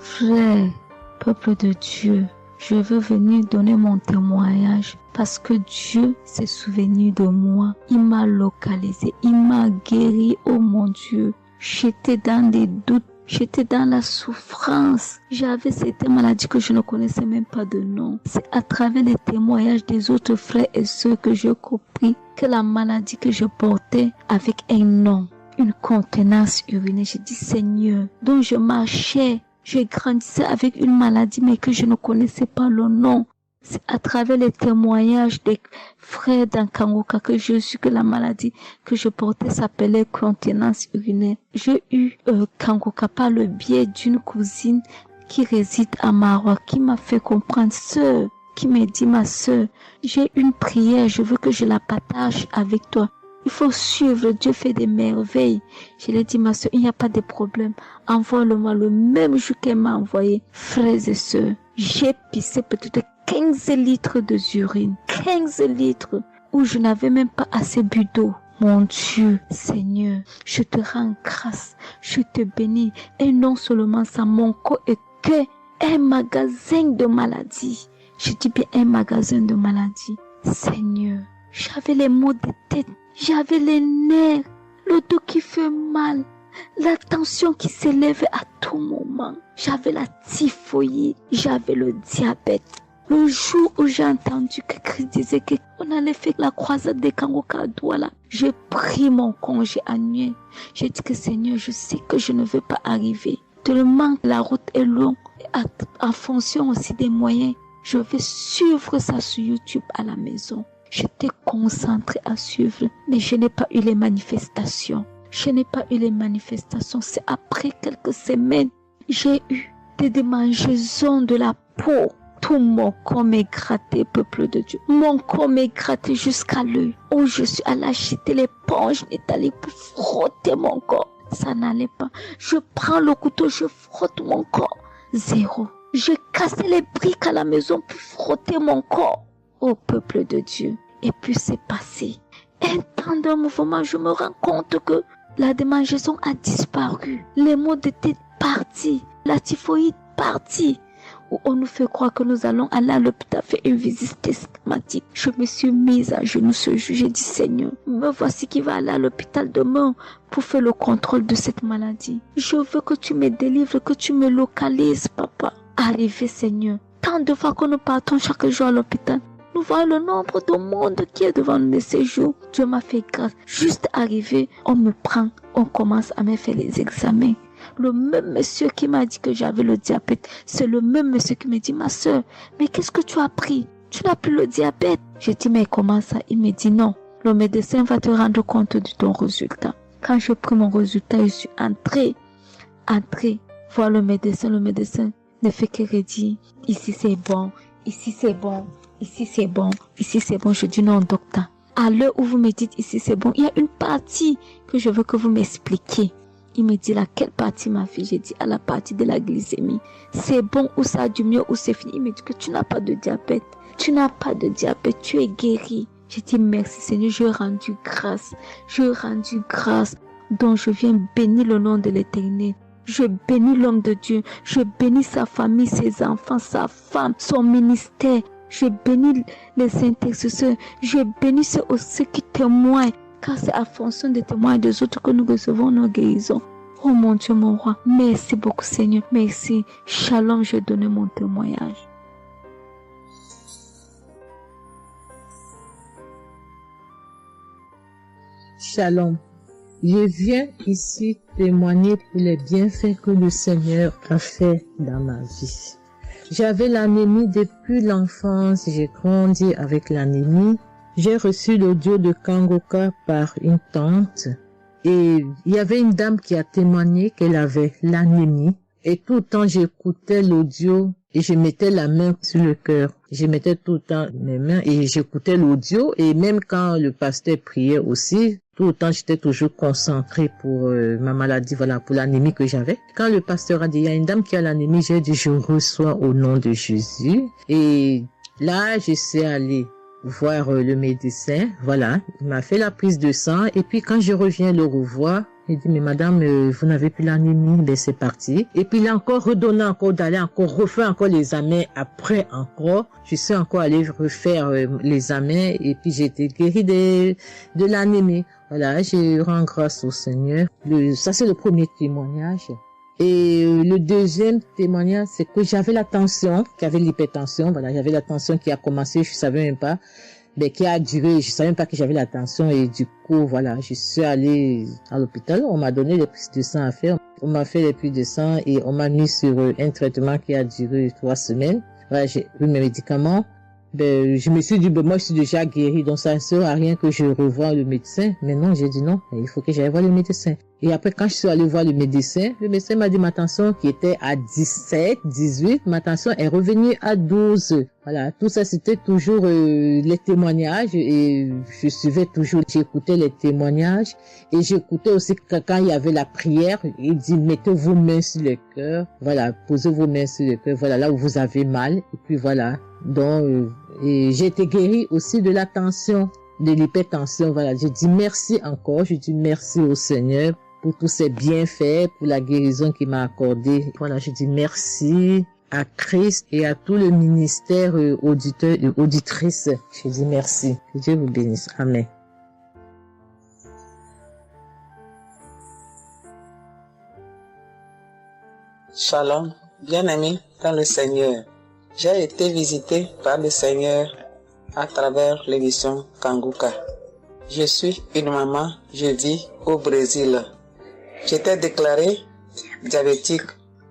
Frère, peuple de Dieu, je veux venir donner mon témoignage parce que Dieu s'est souvenu de moi. Il m'a localisé, il m'a guéri, oh mon Dieu. J'étais dans des doutes, j'étais dans la souffrance. J'avais cette maladie que je ne connaissais même pas de nom. C'est à travers les témoignages des autres frères et sœurs que j'ai compris que la maladie que je portais avec un nom, une contenance urinaire. J'ai dit Seigneur, dont je marchais, je grandissais avec une maladie mais que je ne connaissais pas le nom. C'est à travers les témoignages des frères dans Kangoka que je suis que la maladie que je portais s'appelait continence urinaire. J'ai eu Kangoka par le biais d'une cousine qui réside à Maroc, qui m'a fait comprendre, sœur, qui m'a dit ma sœur, j'ai une prière, je veux que je la partage avec toi. Il faut suivre, Dieu fait des merveilles. Je lui ai dit, ma soeur, il n'y a pas de problème. Envoie-le-moi le même jour qu'elle m'a envoyé. Frères et sœurs, j'ai pissé peut-être 15 litres de urine. 15 litres où je n'avais même pas assez bu d'eau. Mon Dieu, Seigneur, je te rends grâce. Je te bénis. Et non seulement ça, mon corps est que un magasin de maladies. Je dis bien un magasin de maladies. Seigneur, j'avais les maux de tête. J'avais les nerfs, le dos qui fait mal, la tension qui s'élève à tout moment. J'avais la typhoïde, j'avais le diabète. Le jour où j'ai entendu que Christ disait qu'on allait faire la croisade des Kangoka à Douala, j'ai pris mon congé annuel. J'ai dit que Seigneur, je sais que je ne veux pas arriver. tellement la route est longue, en fonction aussi des moyens, je vais suivre ça sur YouTube à la maison. J'étais concentrée à suivre, mais je n'ai pas eu les manifestations. C'est après quelques semaines, j'ai eu des démangeaisons de la peau. Tout mon corps m'est gratté, peuple de Dieu. Mon corps m'est gratté jusqu'à l'œil. Oh, je suis allée acheter l'éponge, Nathalie, pour frotter mon corps. Ça n'allait pas. Je prends le couteau, je frotte mon corps. Zéro. J'ai cassé les briques à la maison pour frotter mon corps. Oh, peuple de Dieu. Et puis c'est passé. Un temps de mouvement, je me rends compte que la démangeaison a disparu. Les maux de tête partis. La typhoïde partie. Où on nous fait croire que nous allons aller à l'hôpital faire une visite systématique. Je me suis mise à genoux ce jour. J'ai dit, Seigneur, me voici qui va aller à l'hôpital demain pour faire le contrôle de cette maladie. Je veux que tu me délivres, que tu me localises, papa. Arrivé, Seigneur. Tant de fois que nous partons chaque jour à l'hôpital, nous voyons le nombre de monde qui est devant nous de ces jours. Dieu m'a fait grâce. Juste arrivé, on me prend, on commence à me faire les examens. Le même monsieur qui m'a dit que j'avais le diabète, c'est le même monsieur qui me dit, ma soeur, mais qu'est-ce que tu as pris? Tu n'as plus le diabète. J'ai dit, mais comment ça? Il me dit, non, le médecin va te rendre compte de ton résultat. Quand j'ai pris mon résultat, je suis entrée, voir le médecin ne fait que redire, ici c'est bon, ici c'est bon, ici c'est bon, ici c'est bon. Je dis, non, docteur, à l'heure où vous me dites ici c'est bon, il y a une partie que je veux que vous m'expliquiez. Il me dit, laquelle partie, ma fille? J'ai dit, à la partie de la glycémie. C'est bon ou ça a du mieux ou c'est fini? Il me dit que tu n'as pas de diabète. Tu n'as pas de diabète, tu es guéri. J'ai dit, merci Seigneur, je rendu grâce. Donc je viens bénir le nom de l'Éternel. Je bénis l'homme de Dieu. Je bénis sa famille, ses enfants, sa femme, son ministère. Je bénis les intercesseurs. Je bénis ceux qui témoignent. Car c'est à fonction des témoins des autres que nous recevons nos guérisons. Oh mon Dieu, mon roi. Merci beaucoup, Seigneur. Merci. Shalom, je donne mon témoignage. Shalom. Je viens ici témoigner pour les bienfaits que le Seigneur a fait dans ma vie. J'avais l'anémie depuis l'enfance. J'ai grandi avec l'anémie. J'ai reçu l'audio de Kangoka par une tante et il y avait une dame qui a témoigné qu'elle avait l'anémie et tout le temps j'écoutais l'audio et je mettais la main sur le cœur. Je mettais tout le temps mes mains et j'écoutais l'audio et même quand le pasteur priait aussi, tout le temps j'étais toujours concentrée pour ma maladie, voilà, pour l'anémie que j'avais. Quand le pasteur a dit, il y a une dame qui a l'anémie, j'ai dit, je reçois au nom de Jésus et là je suis allée voir le médecin, voilà, il m'a fait la prise de sang et puis quand je reviens le revoir, il dit mais madame vous n'avez plus l'anémie, ben c'est parti. Et puis il a encore redonné encore d'aller encore refaire encore les examens après encore, je suis encore allée refaire les examens et puis j'ai été guérie de l'anémie. Voilà, je rends grâce au Seigneur. Ça c'est le premier témoignage. Et le deuxième témoignage, c'est que j'avais la tension, j'avais l'hypertension, voilà, j'avais la tension qui a commencé, je savais même pas, mais qui a duré, je savais même pas que j'avais la tension et du coup, voilà, je suis allée à l'hôpital, on m'a donné les prises de sang à faire, on m'a fait les prises de sang et on m'a mis sur un traitement qui a duré 3 semaines. Voilà, j'ai pris mes médicaments. Ben, je me suis dit, ben, moi, je suis déjà guérie, donc ça ne sert à rien que je revoie le médecin. Mais non, j'ai dit non, il faut que j'aille voir le médecin. Et après, quand je suis allée voir le médecin m'a dit ma tension qui était à 17, 18, ma tension est revenue à 12. Voilà, tout ça, c'était toujours les témoignages et je suivais toujours, j'écoutais les témoignages et j'écoutais aussi quand il y avait la prière, il dit, mettez vos mains sur le cœur, voilà, posez vos mains sur le cœur, voilà, là où vous avez mal, et puis voilà. Donc, et j'ai été guérie aussi de la tension, de l'hypertension, voilà. Je dis merci encore, je dis merci au Seigneur pour tous ses bienfaits, pour la guérison qu'il m'a accordée. Voilà, je dis merci à Christ et à tout le ministère auditeur et auditrice. Je dis merci. Que Dieu vous bénisse. Amen. Shalom, bien-aimé dans le Seigneur. J'ai été visité par le Seigneur à travers l'émission Kanguka. Je suis une maman, je vis au Brésil. J'étais déclarée diabétique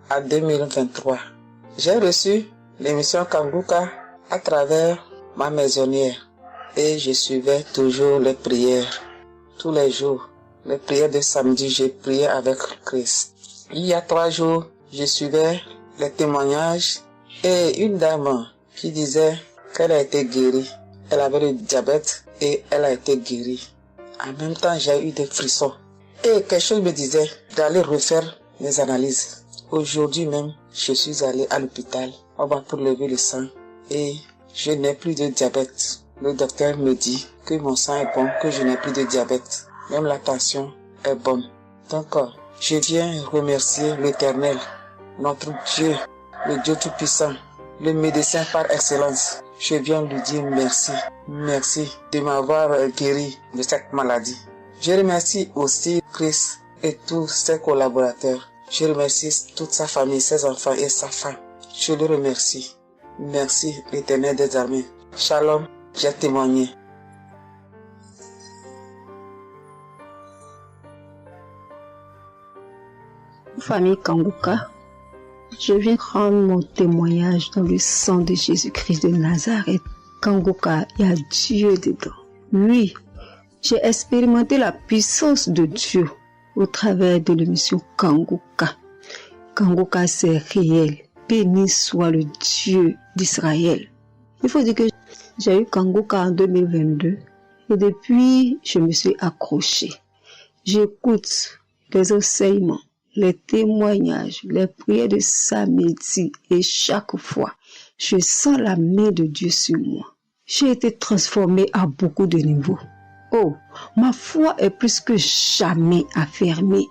à 2023. J'ai reçu l'émission Kanguka à travers ma maisonnière et je suivais toujours les prières. Tous les jours, les prières de samedi, j'ai prié avec Christ. Il y a 3 jours, je suivais les témoignages et une dame qui disait qu'elle a été guérie. Elle avait le diabète et elle a été guérie. En même temps, j'ai eu des frissons. Et quelque chose me disait d'aller refaire mes analyses. Aujourd'hui même, je suis allé à l'hôpital. On va pour lever le sang et je n'ai plus de diabète. Le docteur me dit que mon sang est bon, que je n'ai plus de diabète. Même la tension est bonne. Donc, je viens remercier l'Éternel, notre Dieu, le Dieu Tout-Puissant, le médecin par excellence. Je viens lui dire merci. Merci de m'avoir guéri de cette maladie. Je remercie aussi Christ et tous ses collaborateurs. Je remercie toute sa famille, ses enfants et sa femme. Je le remercie. Merci l'Éternel des armées. Shalom, j'ai témoigné. Famille Kanguka, je viens rendre mon témoignage dans le sang de Jésus-Christ de Nazareth. Kanguka, il y a Dieu dedans. Oui, j'ai expérimenté la puissance de Dieu au travers de l'émission Kanguka. Kanguka, c'est réel. Béni soit le Dieu d'Israël. Il faut dire que j'ai eu Kanguka en 2022 et depuis, je me suis accrochée. J'écoute les enseignements, les témoignages, les prières de samedi et chaque fois, je sens la main de Dieu sur moi. J'ai été transformée à beaucoup de niveaux. Oh, ma foi est plus que jamais affermie.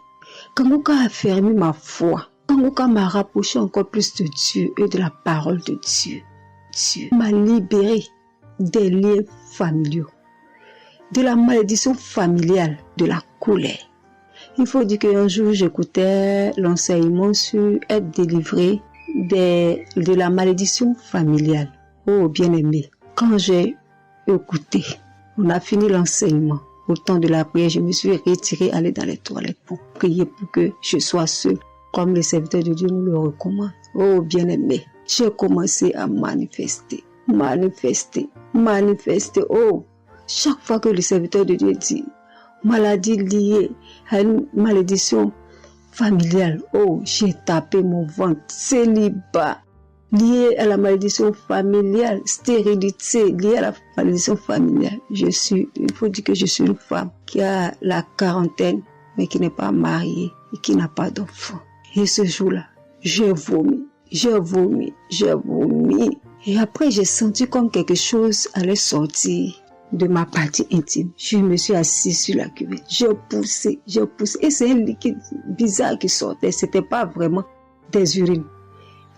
Kanguka a affermi ma foi. Kanguka m'a rapproché encore plus de Dieu et de la parole de Dieu. Dieu m'a libéré des liens familiaux, de la malédiction familiale, de la colère. Il faut dire qu'un jour, j'écoutais l'enseignement sur être délivré de la malédiction familiale. Oh, bien-aimé, quand j'ai écouté, on a fini l'enseignement. Au temps de la prière, je me suis retirée, aller dans les toilettes pour prier pour que je sois seule, comme les serviteurs de Dieu nous le recommandent. Oh, bien-aimé, j'ai commencé à manifester. Oh, chaque fois que le serviteur de Dieu dit maladie liée à une malédiction familiale, oh, j'ai tapé mon ventre. Célibat lié à la malédiction familiale, stérilité liée à la malédiction familiale. Il faut dire que je suis une femme qui a la quarantaine, mais qui n'est pas mariée et qui n'a pas d'enfant. Et ce jour-là, j'ai vomi. Et après, j'ai senti comme quelque chose allait sortir de ma partie intime. Je me suis assise sur la cuvette. J'ai poussé. Et c'est un liquide bizarre qui sortait. C'était pas vraiment des urines.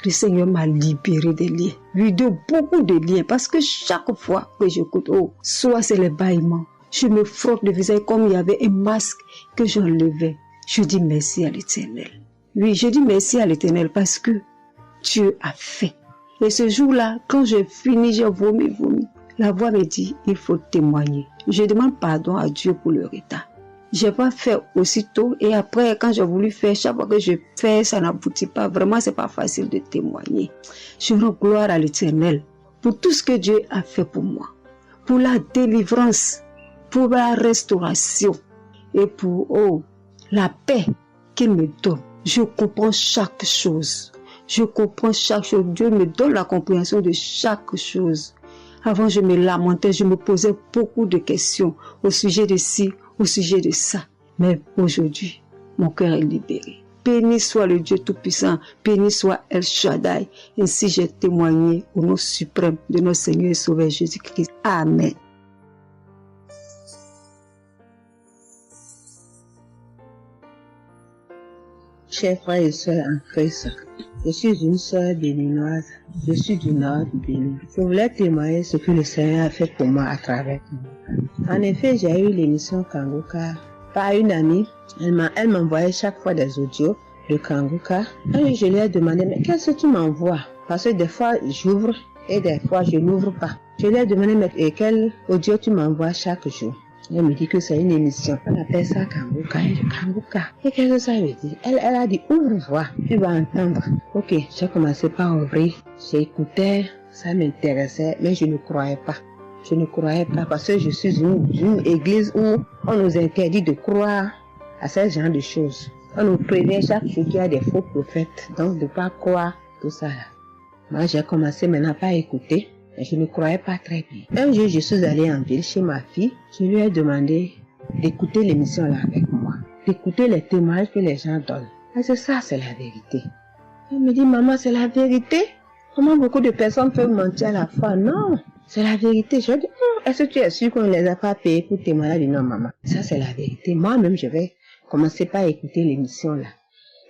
Le Seigneur m'a libéré des liens. Oui, de beaucoup de liens. Parce que chaque fois que j'écoute, oh, soit c'est les bâillements. Je me frotte le visage comme il y avait un masque que j'enlevais. Je dis merci à l'Éternel. Oui, je dis merci à l'Éternel parce que Dieu a fait. Et ce jour-là, quand j'ai fini, j'ai vomi. La voix me dit, il faut témoigner. Je demande pardon à Dieu pour le retard. Je n'ai pas fait aussitôt et après, quand j'ai voulu faire, chaque fois que je fais, ça n'aboutit pas. Vraiment, c'est pas facile de témoigner. Je rends gloire à l'Éternel pour tout ce que Dieu a fait pour moi. Pour la délivrance, pour la restauration et pour, la paix qu'il me donne. Je comprends chaque chose. Dieu me donne la compréhension de chaque chose. Avant, je me lamentais, je me posais beaucoup de questions au sujet de ci, au sujet de ça. Mais aujourd'hui, mon cœur est libéré. Béni soit le Dieu Tout-Puissant, béni soit El Shaddai. Ainsi j'ai témoigné au nom suprême de notre Seigneur et Sauveur Jésus-Christ. Amen. Chers frères et sœurs en Christ, je suis une sœur béninoise, je suis du nord du Bénin. Je voulais témoigner ce que le Seigneur a fait pour moi à travers moi. En effet, j'ai eu l'émission Kanguka par une amie. Elle m'envoyait chaque fois des audios de Kanguka. Et je lui ai demandé, mais qu'est-ce que tu m'envoies? Parce que des fois, j'ouvre et des fois, je n'ouvre pas. Je lui ai demandé, mais quel audio tu m'envoies chaque jour? Elle me dit que c'est une émission. On appelle ça Kanguka. Elle dit Kanguka. Et qu'est-ce que ça veut dire? Elle a dit ouvre-voix, tu vas entendre. Ok, j'ai commencé par ouvrir. J'écoutais, ça m'intéressait, mais je ne croyais pas. Je ne croyais pas parce que je suis une église où on nous interdit de croire à ce genre de choses. On nous prévient chaque jour qu'il y a des faux prophètes, donc de ne pas croire tout ça là. Moi, j'ai commencé maintenant à écouter. Je ne croyais pas très bien. Un jour, je suis allée en ville chez ma fille. Je lui ai demandé d'écouter l'émission là avec moi, d'écouter les témoignages que les gens donnent. Et c'est ça, c'est la vérité. Elle me dit, maman, c'est la vérité? Comment beaucoup de personnes peuvent mentir à la fois? Non, c'est la vérité. Je lui ai dit, est-ce que tu es sûr qu'on ne les a pas payés pour témoigner? Elle dit, non, maman, ça c'est la vérité. Moi-même, je vais commencer par écouter l'émission là.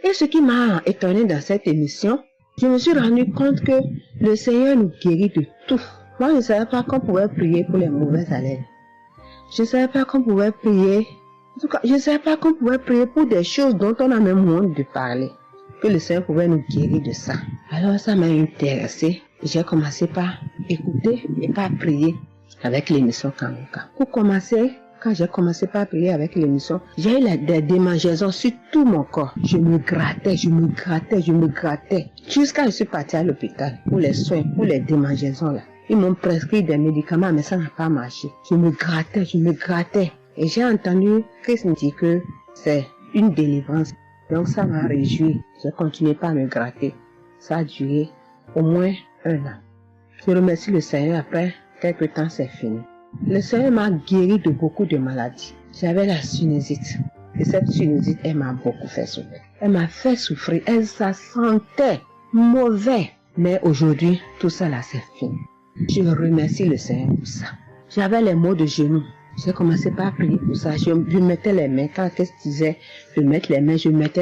Et ce qui m'a étonné dans cette émission, je me suis rendu compte que le Seigneur nous guérit de tout. Moi, je ne savais pas qu'on pouvait prier pour les mauvaises haleines. Je ne savais pas qu'on pouvait prier. En tout cas, je ne savais pas qu'on pouvait prier pour des choses dont on a même honte de parler. Que le Seigneur pouvait nous guérir de ça. Alors, ça m'a intéressé. J'ai commencé par écouter et par prier avec l'émission Kanguka. Pour commencer, quand j'ai commencé par prier avec l'émission, j'ai eu des démangeaisons sur tout mon corps. Je me grattais. Jusqu'à je suis partie à l'hôpital pour les soins, pour les démangeaisons là. Ils m'ont prescrit des médicaments, mais ça n'a pas marché. Je me grattais. Et j'ai entendu Christ me dire que c'est une délivrance. Donc ça m'a réjoui. J'ai continué par me gratter. Ça a duré au moins 1 an. Je remercie le Seigneur, après quelques temps c'est fini. Le Seigneur m'a guéri de beaucoup de maladies. J'avais la sinusite. Et cette sinusite, elle m'a beaucoup fait souffrir. Elle m'a fait souffrir. Ça sentait mauvais. Mais aujourd'hui, tout ça là, c'est fini. Je remercie le Seigneur pour ça. J'avais les maux de genoux. J'ai commencé par prier pour ça. Je mettais les mains. Quand qu'est-ce que je disais, je mettais les mains, je mettais